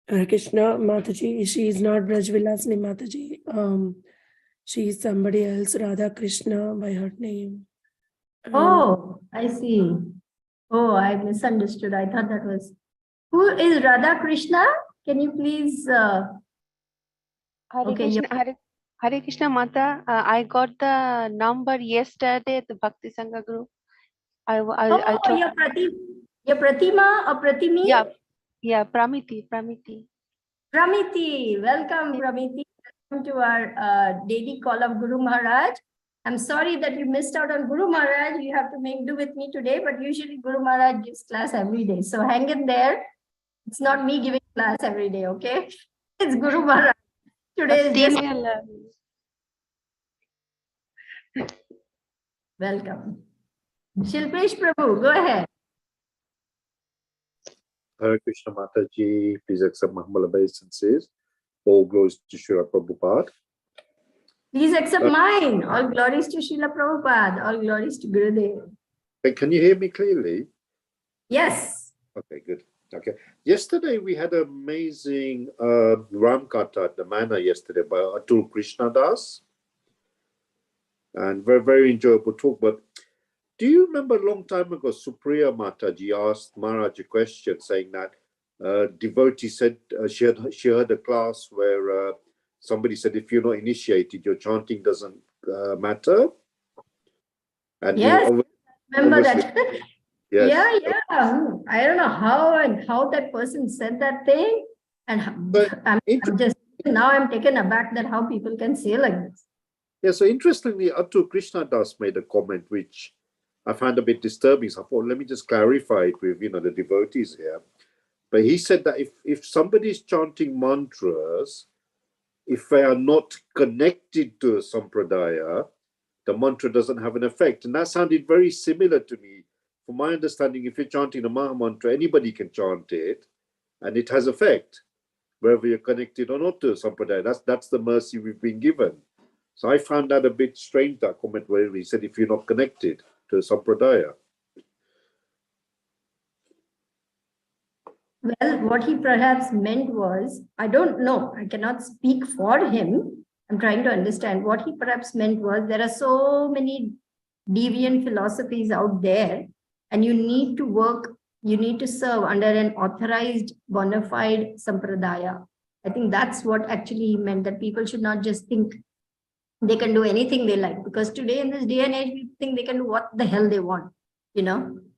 Hare Krishna, Mataji, she is not Brajvilasini Mataji. She is somebody else, Radha Krishna by her name. Oh, I see. Oh, I misunderstood. I thought that was... Who is Radha Krishna? Can you please... Hare Krishna, Hare Krishna Mata. I got the number yesterday at the Bhakti Sangha group. Your Pratima or Pratimi? Yeah, Pramiti. Pramiti, welcome Pramiti. Welcome to our daily call of Guru Maharaj. I'm sorry that you missed out on Guru Maharaj. You have to make do with me today, but usually Guru Maharaj gives class every day. So hang in there. It's not me giving class every day, okay? It's Guru Maharaj. Today is just... Welcome. Shilpesh Prabhu, go ahead. Hare Krishna Mataji, please accept my humble obeisances. All glories to Srila Prabhupada. Please accept mine. All glories to Srila Prabhupada. All glories to Gurudev. Can you hear me clearly? Yes. Okay, good. Okay. Yesterday we had an amazing Ram Katha at the manor yesterday by Atul Krishnadas. And very, very enjoyable talk. But do you remember a long time ago, Supriya Mataji asked Maharaj a question saying that devotee said she heard a class where somebody said, if you're not initiated, your chanting doesn't matter. And Yes, remember obviously, that. yes. Yeah. I don't know how that person said that thing. And But I'm just, now I'm taken aback that how people can say like this. yeah, so interestingly, Attu Krishna Das made a comment which I found a bit disturbing. So I thought, let me just clarify it with the devotees here. But he said that if somebody is chanting mantras, if they are not connected to a sampradaya, the mantra doesn't have an effect. And that sounded very similar to me. From my understanding, if you're chanting a Maha Mantra, anybody can chant it, and it has effect, whether you're connected or not to a sampradaya. That's the mercy we've been given. So I found that a bit strange, that comment where he said, if you're not connected to a sampradaya. Well, what he perhaps meant was, I don't know, I cannot speak for him. I'm trying to understand. What he perhaps meant was, there are so many deviant philosophies out there, and you need to work, you need to serve under an authorized, bona fide sampradaya. I think that's what actually he meant, that people should not just think they can do anything they like, because today in this day and age, people think they can do what the hell they want,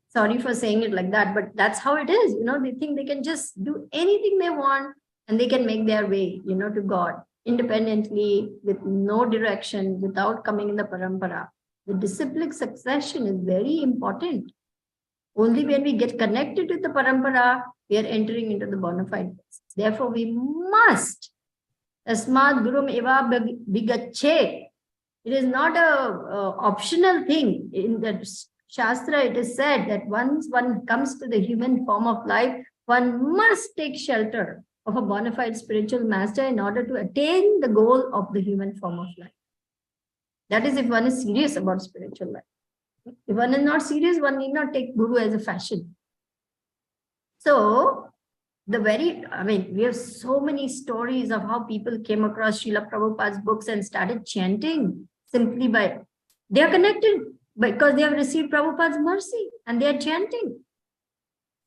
Sorry for saying it like that, but that's how it is. They think they can just do anything they want and they can make their way, to God independently, with no direction, without coming in the parampara. The disciplic succession is very important. Only when we get connected with the parampara, we are entering into the bona fide. Therefore, we must. Tasmad gurum eva bigacche. It is not a optional thing. In the Shastra, it is said that once one comes to the human form of life, one must take shelter of a bona fide spiritual master in order to attain the goal of the human form of life. That is, if one is serious about spiritual life. If one is not serious, one need not take Guru as a fashion. So, we have so many stories of how people came across Srila Prabhupada's books and started chanting simply by, they are connected because they have received Prabhupada's mercy and they are chanting.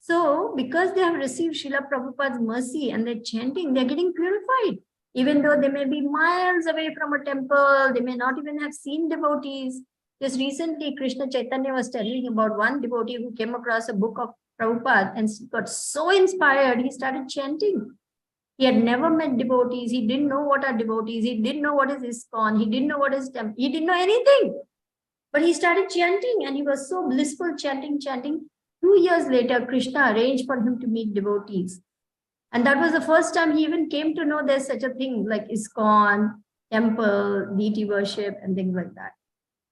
So, because they have received Srila Prabhupada's mercy and they're chanting, they're getting purified. Even though they may be miles away from a temple, they may not even have seen devotees. Just recently, Krishna Chaitanya was telling about one devotee who came across a book of Prabhupada and got so inspired, he started chanting. He had never met devotees. He didn't know what are devotees. He didn't know what is ISKCON. He didn't know what is temple. He didn't know anything. But he started chanting and he was so blissful chanting. 2 years later, Krishna arranged for him to meet devotees. And that was the first time he even came to know there's such a thing like ISKCON, temple, deity worship, and things like that.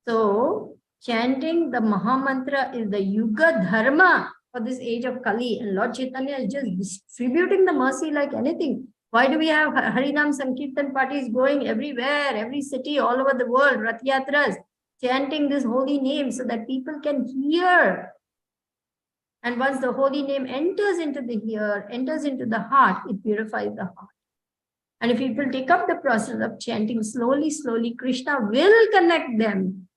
So, chanting the Mahamantra is the Yuga Dharma for this age of Kali. And Lord Chaitanya is just distributing the mercy like anything. Why do we have Harinam Sankirtan parties going everywhere, every city, all over the world, Rath Yatras, chanting this holy name so that people can hear. And once the holy name enters into the ear, enters into the heart, it purifies the heart. And if people take up the process of chanting slowly, Krishna will connect them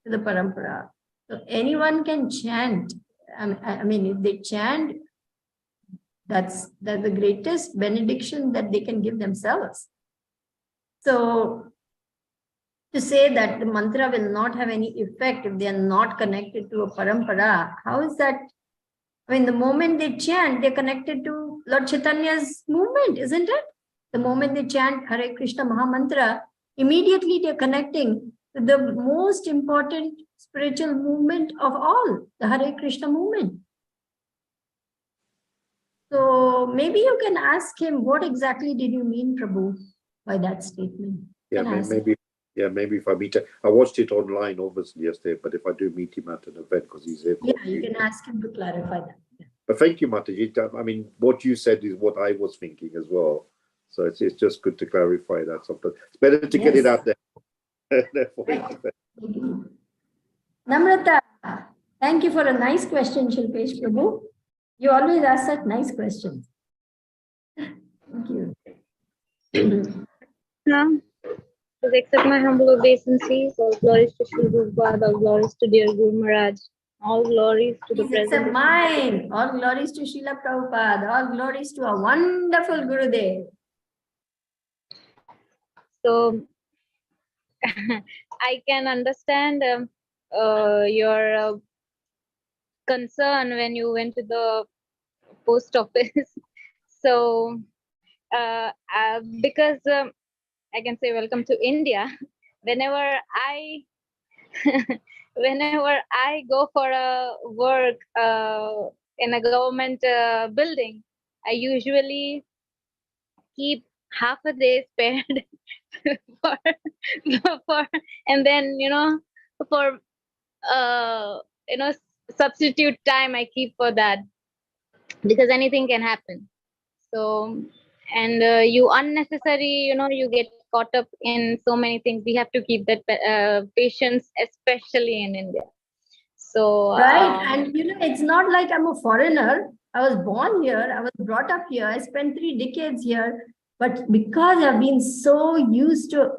to the parampara. So anyone can chant. If they chant, that's the greatest benediction that they can give themselves. So to say that the mantra will not have any effect if they are not connected to a parampara, how is that? The moment they chant, they're connected to Lord Chaitanya's movement, isn't it? The moment they chant Hare Krishna Mahamantra, immediately they're connecting to the most important spiritual movement of all, the Hare Krishna movement. So maybe you can ask him, what exactly did you mean, Prabhu, by that statement? Yeah, maybe if I meet him. I watched it online, obviously, yesterday, but if I do meet him at an event, because he's here. Yeah, you can ask him to clarify that. Yeah. But thank you, Mataji. What you said is what I was thinking as well. So it's just good to clarify that sometimes. It's better to get it out there. Namrata, thank you for a nice question, Shilpesh Prabhu. You always ask such nice questions. Thank you. Please accept my humble obeisances. All glories to Shri Prabhupada, all glories to dear Guru Maharaj. All glories to the Please accept present. mine. All glories to Srila Prabhupada. All glories to our wonderful Gurudev. So I can understand your concern when you went to the post office. So because I can say welcome to India. Whenever I whenever I go for a work in a government building, I usually keep half a day spared for, for and then for uh, substitute time I keep for that, because anything can happen. So and you unnecessary, you get caught up in so many things. We have to keep that patience, especially in India. So Right. And it's not like I'm a foreigner. I was born here. I was brought up here. I spent 3 decades here. But because I've been so used to,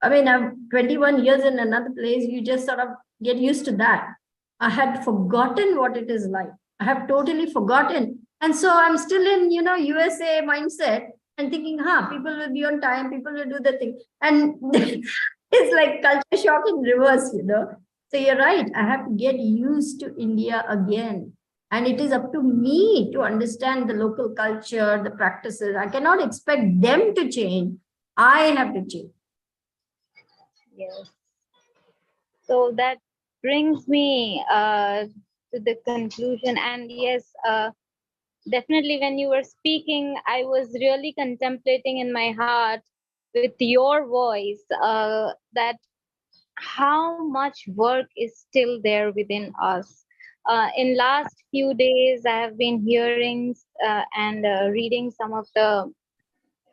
I'm 21 years in another place, you just sort of get used to that. I had forgotten what it is like. I have totally forgotten. And so I'm still in, USA mindset and thinking, people will be on time, people will do the thing. And it's like culture shock in reverse, So you're right. I have to get used to India again. And it is up to me to understand the local culture, the practices. I cannot expect them to change. I have to change. yes. So that brings me to the conclusion. And yes, definitely when you were speaking, I was really contemplating in my heart with your voice that how much work is still there within us. In last few days, I have been hearing and reading some of the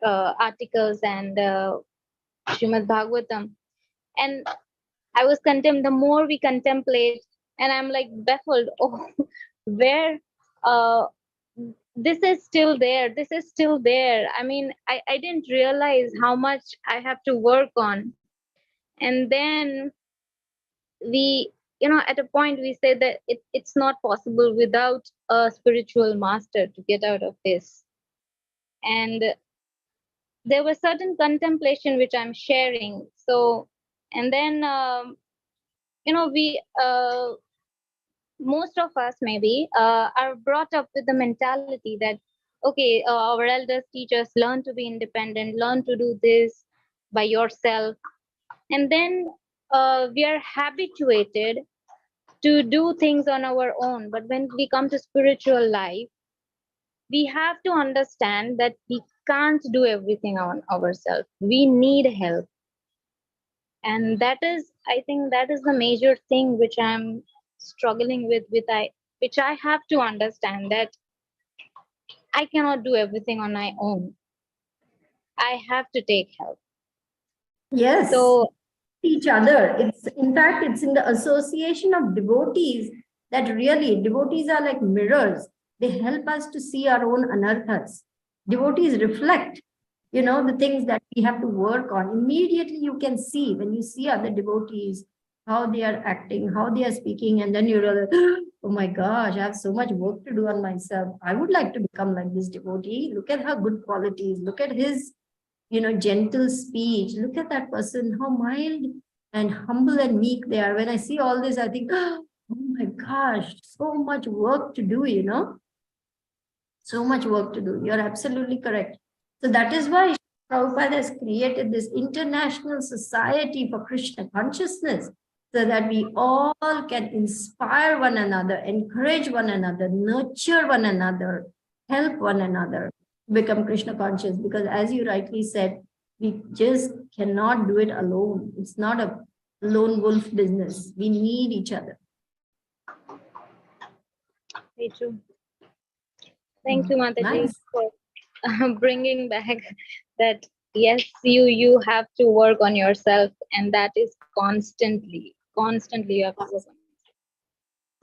articles and Srimad Bhagavatam, and I was the more we contemplate, and I'm like baffled. Oh, where this is still there. This is still there. I mean, I didn't realize how much I have to work on. And then we, at a point we say that it's not possible without a spiritual master to get out of this. And there was certain contemplation which I'm sharing. So, and then, we, most of us maybe are brought up with the mentality that, okay, our elders teach us, learn to be independent, learn to do this by yourself. And then we are habituated to do things on our own. But when we come to spiritual life, we have to understand that we can't do everything on ourselves. We need help. And that is, I think that is the major thing which I'm struggling with, which I have to understand, that I cannot do everything on my own. I have to take help. Yes. So each other. It's in fact, it's in the association of devotees that really devotees are like mirrors. They help us to see our own anarthas. Devotees reflect, the things that we have to work on. Immediately you can see when you see other devotees, how they are acting, how they are speaking, and then you realize, oh my gosh, I have so much work to do on myself. I would like to become like this devotee. Look at her good qualities. Look at his gentle speech. Look at that person, how mild and humble and meek they are. When I see all this, I think, oh my gosh, so much work to do, So much work to do. You're absolutely correct. So that is why Prabhupada has created this international society for Krishna consciousness, so that we all can inspire one another, encourage one another, nurture one another, help one another become Krishna conscious. Because as you rightly said, we just cannot do it alone. It's not a lone wolf business. We need each other. very true. Thank you, Mataji, Nice. for bringing back that. Yes, you have to work on yourself, and that is constantly you have to work on.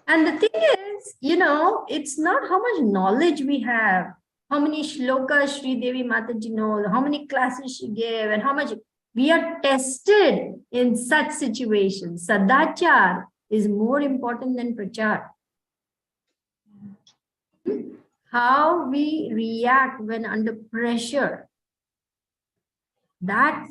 And the thing is, it's not how much knowledge we have, how many shlokas Sridevi Mataji knows, how many classes she gave, and how much we are tested in such situations. Sadachar is more important than prachar. how we react when under pressure. That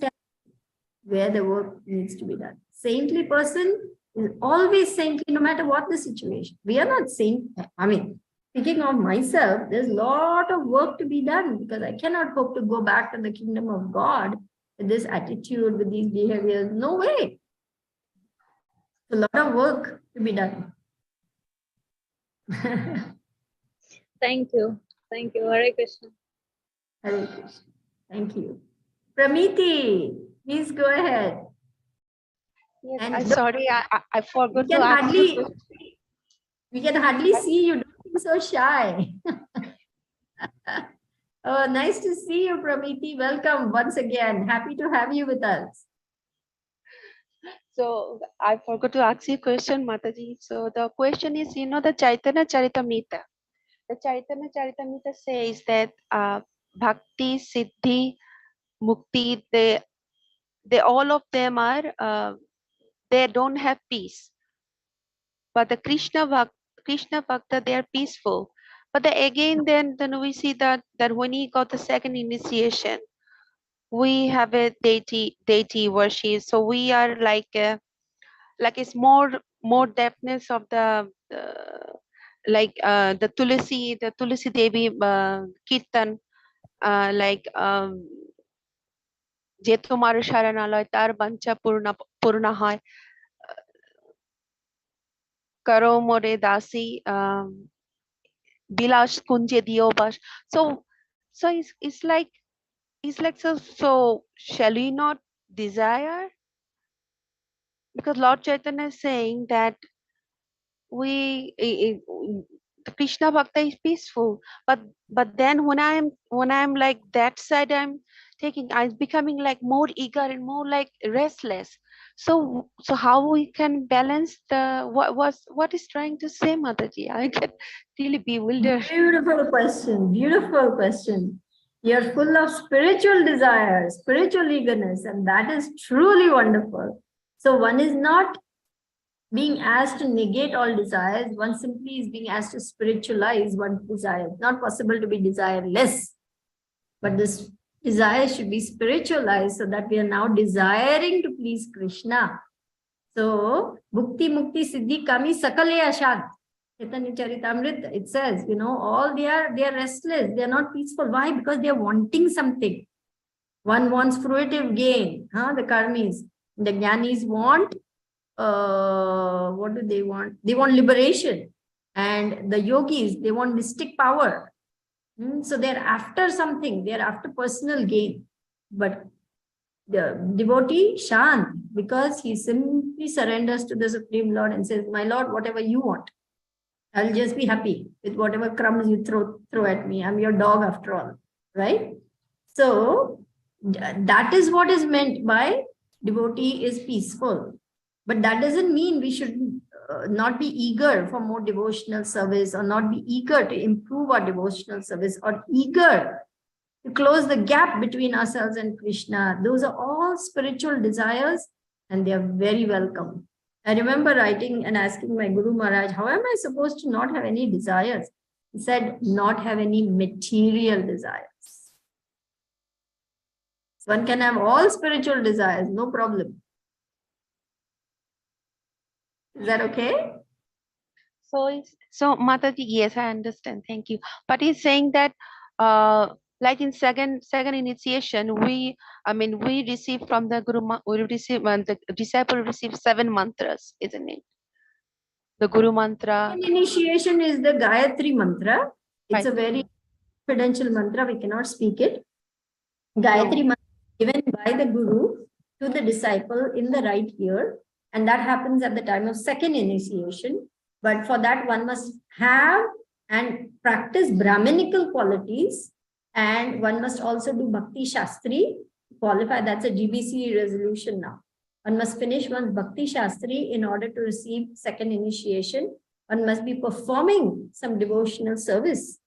where the work needs to be done. Saintly person is always saintly no matter what the situation. We are not saint. I mean, speaking of myself, there's a lot of work to be done because I cannot hope to go back to the kingdom of God with this attitude, with these behaviors. No way. A lot of work to be done. Thank you. Thank you. Hare Krishna. Hare Krishna. Thank you. Pramiti, please go ahead. Yes, And I'm don't- sorry, I forgot We to can ask hardly, the question. we can hardly see you. Don't be so shy. Oh, nice to see you, Pramiti. Welcome once again. Happy to have you with us. So I forgot to ask you a question, Mataji. So the question is, the Chaitanya Charitamrita. The Chaitanya Charitamrita says that Bhakti, Siddhi, Mukti, they all of them are they don't have peace. But the Krishna Bhakta, they are peaceful. But again, then we see that when he got the second initiation, we have a deity worship. So we are like it's more depthness of the the Tulsi Devi Kirtan, like যে তোমার শরণালয় তার বাঞ্ছা পূর্ণ হয় করো মোরে দাসী বিলাস কুঞ্জে দিও বাস. So it's like so shall we not desire? Because Lord Chaitanya is saying that the Krishna Bhakta is peaceful, but then when I'm like that side, I'm becoming like more eager and more like restless. So how we can balance the what is trying to say, Mataji? I get really bewildered. Beautiful question. Beautiful question. You're full of spiritual desires, spiritual eagerness, and that is truly wonderful. So one is not being asked to negate all desires. One simply is being asked to spiritualize one's desires. Not possible to be desireless, but this desire should be spiritualized so that we are now desiring to please Krishna. So, Bhukti, Mukti, Siddhi, Kami, Sakale Ashad. Chaitanya Charitamrita, it says, all they are restless. They are not peaceful. Why? Because they are wanting something. One wants fruitive gain. The karmis. The jnanis want, what do they want? They want liberation. And the yogis, they want mystic power. So they're after something. They're after personal gain. But the devotee, Shant, because he simply surrenders to the Supreme Lord and says, my Lord, whatever you want, I'll just be happy with whatever crumbs you throw at me. I'm your dog after all, right? So that is what is meant by devotee is peaceful. But that doesn't mean we should not be eager for more devotional service or not be eager to improve our devotional service or eager to close the gap between ourselves and Krishna. Those are all spiritual desires and they are very welcome. I remember writing and asking my Guru Maharaj, how am I supposed to not have any desires? He said, not have any material desires. So one can have all spiritual desires, no problem. Is that okay? So Mataji, yes, I understand. Thank you. But he's saying that like in second initiation, we receive from the Guru, we receive the disciple receive 7 mantras, isn't it? The Guru mantra. Initiation is the Gayatri mantra. It's Right. a very confidential mantra. We cannot speak it. Gayatri mantra given by the Guru to the disciple in the right ear. And that happens at the time of second initiation. But for that, one must have and practice Brahminical qualities. And one must also do Bhakti Shastri, qualify. That's a GBC resolution now. One must finish one's Bhakti Shastri in order to receive second initiation. One must be performing some devotional service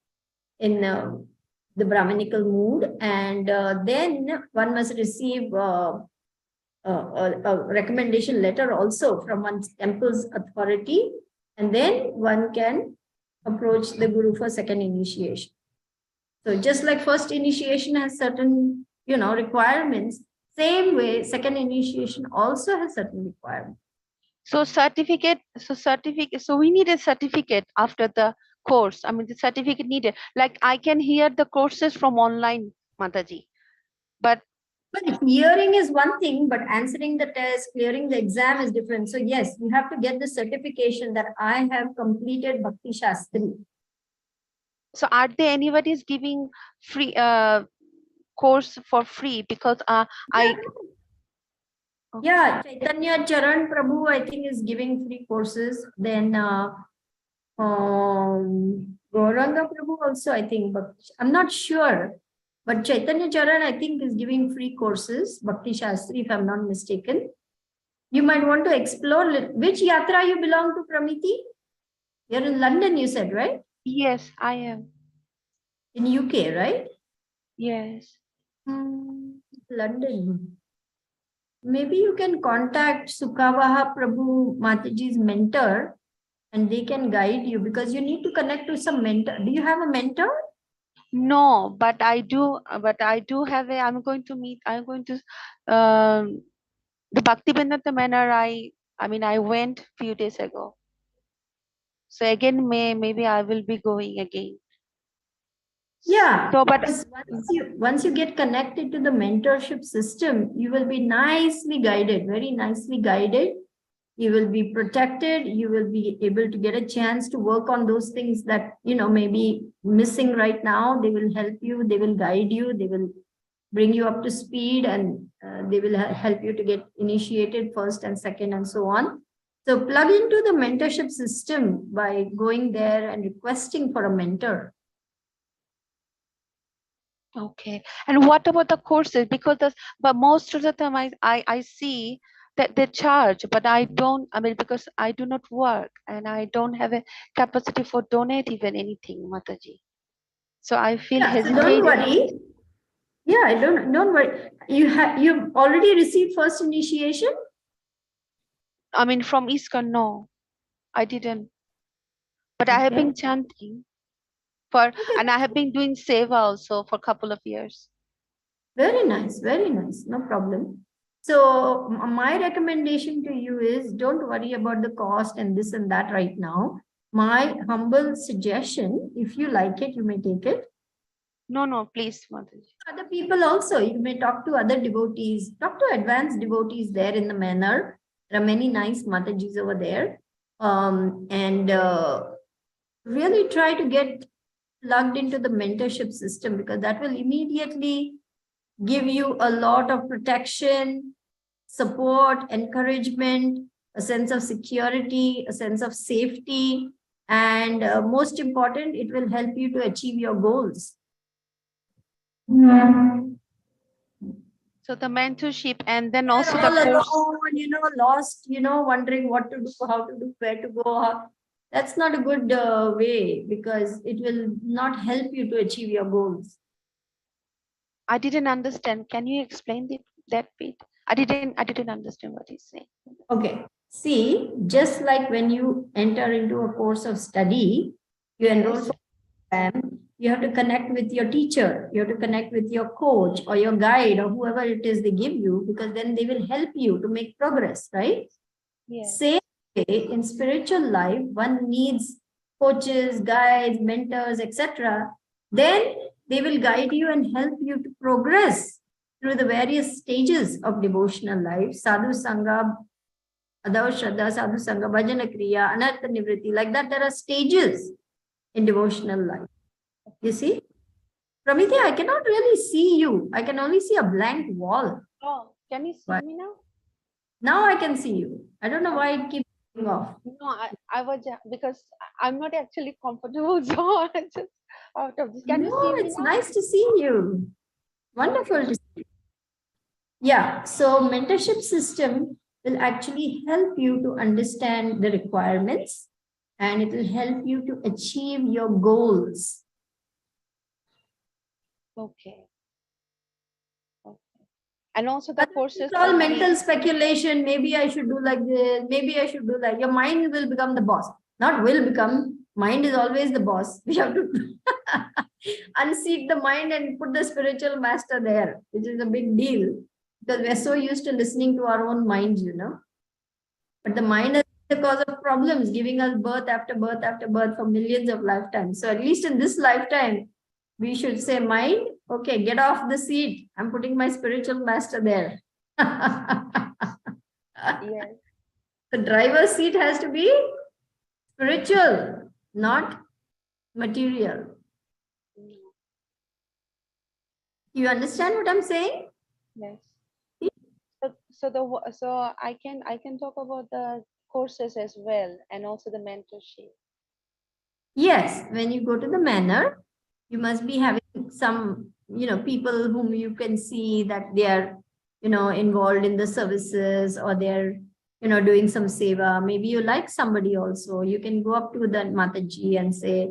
in the Brahminical mood. And then one must receive a recommendation letter also from one's temple's authority. And then one can approach the Guru for second initiation. So just like first initiation has certain, requirements, same way, second initiation also has certain requirements. So so we need a certificate after the course. I mean, the certificate needed. Like I can hear the courses from online, Mataji, but But hearing is one thing, but answering the test, clearing the exam is different. So yes, you have to get the certification that I have completed Bhakti Shastri. so are there anybody's giving free course for free? Because Yeah, Chaitanya Charan Prabhu, I think, is giving free courses. Then Gauranga Prabhu also, I think, but I'm not sure. But Chaitanya Charan, I think, is giving free courses, Bhakti Shastri, if I'm not mistaken. You might want to explore which yatra you belong to, Pramiti? You're in London, you said, right? yes, I am. In UK, right? Yes. London. Maybe you can contact Sukavaha Prabhu Mataji's mentor and they can guide you because you need to connect to some mentor. Do you have a mentor? No, but I do have a, I'm going to the Bhaktivedanta Manor. I mean, I went few days ago. So again, maybe I will be going again. Yeah, So, but once you get connected to the mentorship system, you will be nicely guided, very nicely guided. You will be protected. You will be able to get a chance to work on those things that, may be missing right now. They will help you. They will guide you. They will bring you up to speed and they will help you to get initiated first and second and so on. So plug into the mentorship system by going there and requesting for a mentor. okay. And what about the courses? Because but most of the time I see that they charge, but I don't, I mean, because I do not work and I don't have a capacity for donate even anything, Mataji. So I feel hesitated. Don't worry. Yeah, don't worry. You've already received first initiation? I mean, from ISKCON, no, I didn't. But I have been chanting and I have been doing seva also for a couple of years. Very nice, no problem. So my recommendation to you is don't worry about the cost and this and that right now. My humble suggestion, if you like it, you may take it. No, please, Mataji. Other people also, you may talk to other devotees, talk to advanced devotees there in the manor. There are many nice Matajis over there. And really try to get plugged into the mentorship system because that will immediately give you a lot of protection, support, encouragement, a sense of security, a sense of safety, and most important, it will help you to achieve your goals. So the mentorship and then also the course. Alone, lost, wondering what to do, how to do, where to go. That's not a good way because it will not help you to achieve your goals. I didn't understand. Can you explain that bit? I didn't understand what he's saying. Okay. See, just like when you enter into a course of study, you enroll for exam, you have to connect with your teacher, you have to connect with your coach or your guide or whoever it is they give you, because then they will help you to make progress, right? Yes. Same way in spiritual life, one needs coaches, guides, mentors, etc. Then they will guide you and help you to progress through the various stages of devotional life, sadhu sangha, Adava Shraddha, Sadhu Sangha, Bhajana Kriya, Anartha Nivritti. Like that, there are stages in devotional life. You see? Pramiti, I cannot really see you. I can only see a blank wall. Oh, can you see me now? Now I can see you. I don't know why it keeps going off. No, I was because I'm not actually comfortable, so I just out of this. Can you see me it's now? nice to see you. Wonderful to see you. Yeah, so mentorship system will actually help you to understand the requirements and it will help you to achieve your goals. Okay. And also the courses. It's all mental speculation. Maybe I should do like this. Maybe I should do like. Your mind will become the boss. Not will become. Mind is always the boss. We have to unseat the mind and put the spiritual master there, which is a big deal because we're so used to listening to our own minds, But the mind is the cause of problems, giving us birth after birth after birth for millions of lifetimes. So at least in this lifetime, we should say, mind, okay, get off the seat. I'm putting my spiritual master there. Yes. The driver's seat has to be spiritual, not material. You understand what I'm saying? Yes. So I can talk about the courses as well and also the mentorship. Yes, when you go to the manor, you must be having some, people whom you can see that they are, involved in the services or they're, doing some seva. Maybe you like somebody also. You can go up to the Mataji and say,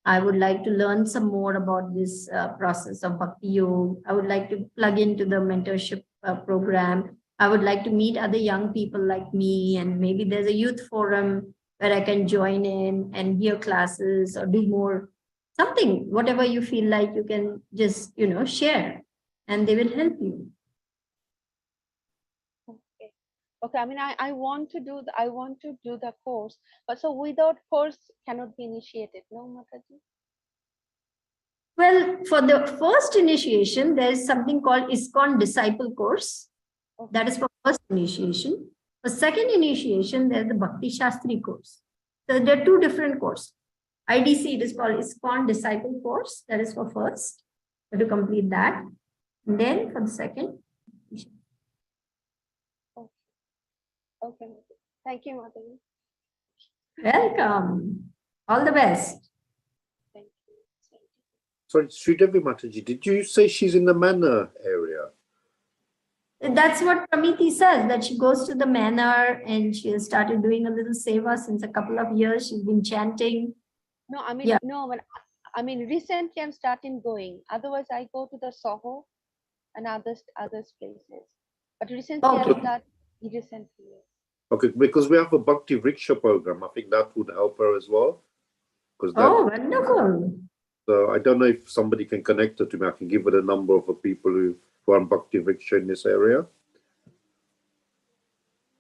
I would like to learn some more about this process of Bhakti Yoga. I would like to plug into the mentorship program. I would like to meet other young people like me, and maybe there's a youth forum where I can join in and hear classes or do more something, whatever you feel like you can just, share, and they will help you. Okay. Okay. I mean, I want to do the course, but so without course cannot be initiated, no, Mataji? Well, for the first initiation, there is something called ISKCON Disciple Course. Okay. That is for first initiation. For second initiation, there's the Bhakti Shastri course. So there are two different courses. IDC, it is called ISKCON Disciple Course. That is for first. You have to complete that. And then for the second. Okay. Thank you, Mataji. Welcome. All the best. Thank you. Sorry, Sridevi Mataji, did you say she's in the manor area? That's what Pramiti says, that she goes to the manor and she has started doing a little seva since a couple of years. She's been chanting. No, I mean, Yeah. no, but I mean, recently I'm starting going. Otherwise, I go to the Soho and others places. But recently Okay. I start recently. Okay, because we have a Bhakti Vriksha program. I think that would help her as well. Oh, wonderful. So I don't know if somebody can connect her to me. I can give her the number of the people who run Bhakti Vriksha in this area.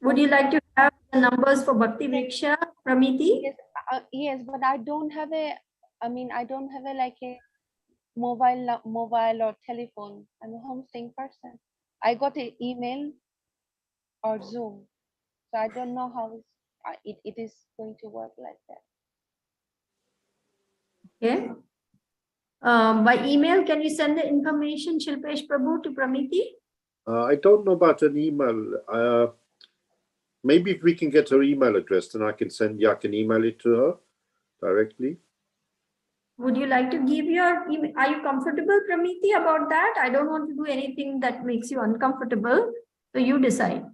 Would you like to have the numbers for Bhakti Vriksha, Pramiti? Yes, but I don't have a like a mobile or telephone. I'm a homestaying person. I got an email or Zoom, so I don't know how it is going to work like that. Okay. By email, can you send the information, Shilpesh Prabhu, to Pramiti? I don't know about an email. Maybe if we can get her email address, then I can email it to her directly. Would you like to give your email? Are you comfortable, Pramiti, about that? I don't want to do anything that makes you uncomfortable. So you decide.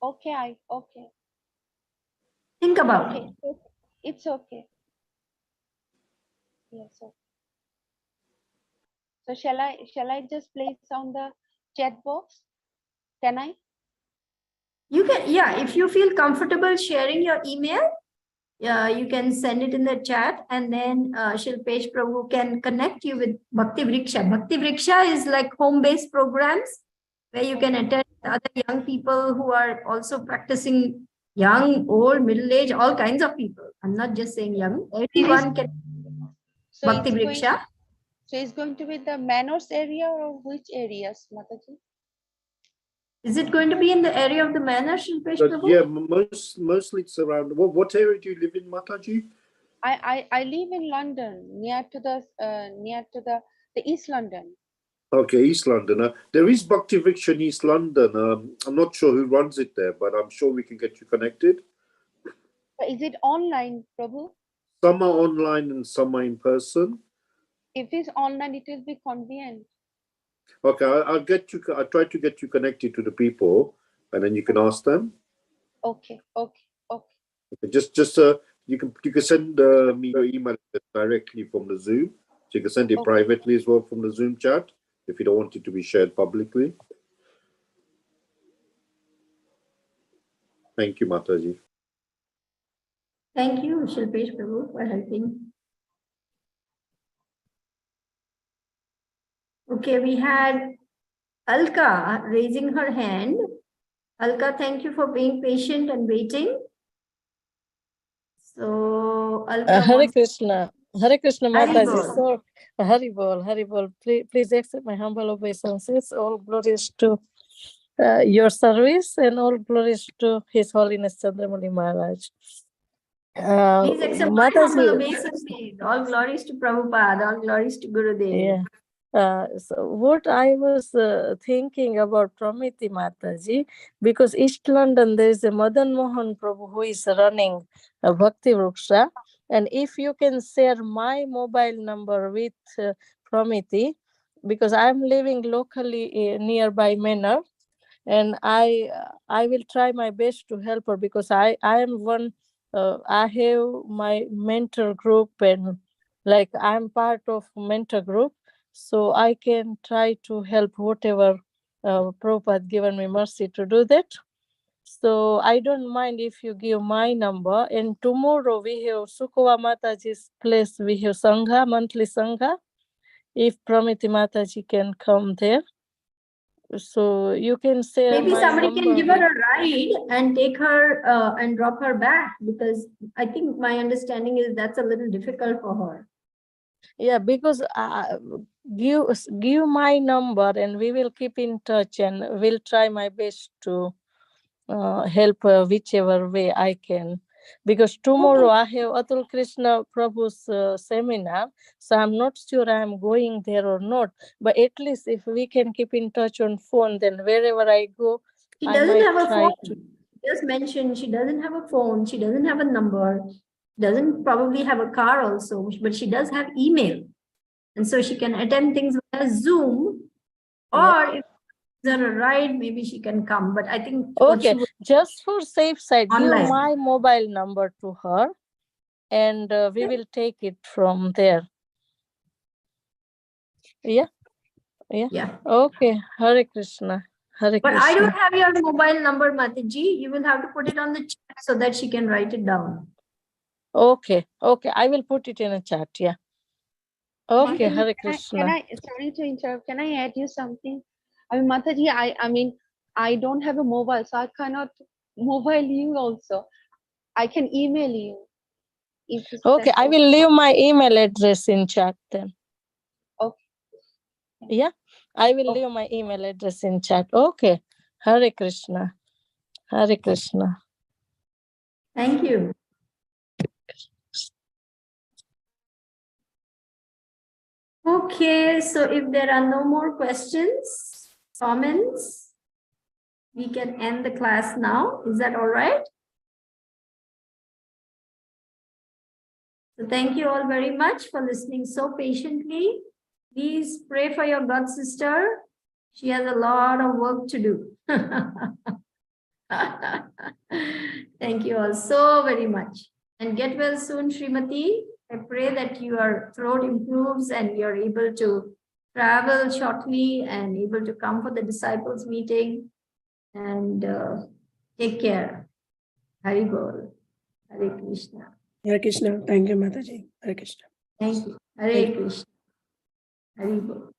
Okay. Think about it. It's okay. Yes. Okay. So shall I just place on the chat box? Can I? You can, yeah, if you feel comfortable sharing your email, you can send it in the chat, and then Shilpesh Prabhu can connect you with Bhakti Vriksha. Bhakti Vriksha is like home-based programs where you can attend other young people who are also practicing, young, old, middle-aged, all kinds of people. I'm not just saying young. Everyone can. So Bhakti Vriksha. So it's going to be the Manors area or which areas, Mataji? Is it going to be in the area of the manor, Shilpesh Prabhu? Yeah, mostly it's around. What area do you live in, Mataji? I live in London, near to the East London. Okay, East London. There is Bhakti Vriksha in East London. I'm not sure who runs it there, but I'm sure we can get you connected. Is it online, Prabhu? Some are online and some are in person. If it's online, it will be convenient. Okay, I'll try to get you connected to the people, and then you can ask them. Okay. Just you can send me your email directly from the Zoom. So you can send it privately as well from the Zoom chat if you don't want it to be shared publicly. Thank you, Mataji. Thank you, Shilpesh Prabhu, for helping. Okay, we had Alka raising her hand. Alka, thank you for being patient and waiting. So, Alka, Hare wants- Krishna, Hare Krishna Hari Mataji. Bol. So, Hari Bol. Please accept my humble obeisances. All glories to your service and all glories to His Holiness Candramauli Maharaj. Please accept my humble Mataji, obeisances. All glories to Prabhupada, all glories to Gurudev. yeah. So what I was thinking about Pramiti Mataji, because East London there is a Madan Mohan Prabhu who is running a Bhakti Vriksha, and if you can share my mobile number with Pramiti, because I'm living locally nearby Manor, and I will try my best to help her, because I am one. I have my mentor group, and like I'm part of mentor group, so I can try to help whatever Prabhupada given me mercy to do that. So I don't mind if you give my number. And tomorrow we have Sukova Mataji's place. We have Sangha, monthly Sangha. If Pramiti Mataji can come there, so you can share Maybe my somebody number can give her with- a ride and take her and drop her back, because I think my understanding is that's a little difficult for her. Yeah, because give my number and we will keep in touch, and will try my best to help whichever way I can. Because tomorrow I have Atul Krishna Prabhu's seminar, so I'm not sure I'm going there or not. But at least if we can keep in touch on phone, then wherever I go, She I doesn't might have a try phone. to. Just mentioned she doesn't have a phone. She doesn't have a number. Doesn't probably have a car also, but she does have email. And so she can attend things via Zoom, or Yeah. if there's a ride, maybe she can come. But I think what Okay, she would just for safe side, give online. my mobile number to her, and we will take it from there. Yeah. Yeah. Okay. Hare Krishna. Hare But Krishna. I don't have your mobile number, Mataji. You will have to put it on the chat so that she can write it down. Okay. I will put it in a chat. Yeah. Okay. Mataji, Hare can Krishna. I, sorry to interrupt, can I add you something? I mean, Mataji, I mean, I don't have a mobile, so I cannot mobile you also. I can email you. If Okay. that's I will leave my email address in chat then. Okay. Yeah. I will leave my email address in chat. Okay. Hare Krishna. Hare Krishna. Thank you. Okay, so if there are no more questions, comments, we can end the class now. Is that all right? So thank you all very much for listening so patiently. Please pray for your god sister. She has a lot of work to do. Thank you all so very much. And get well soon, Srimati. I pray that your throat improves and you're able to travel shortly and able to come for the disciples meeting. And take care. Hari Bol. Hare Krishna. Hare Krishna. Thank you, Mataji. Hare Krishna. Thank you. Hare Krishna. Hari Bol.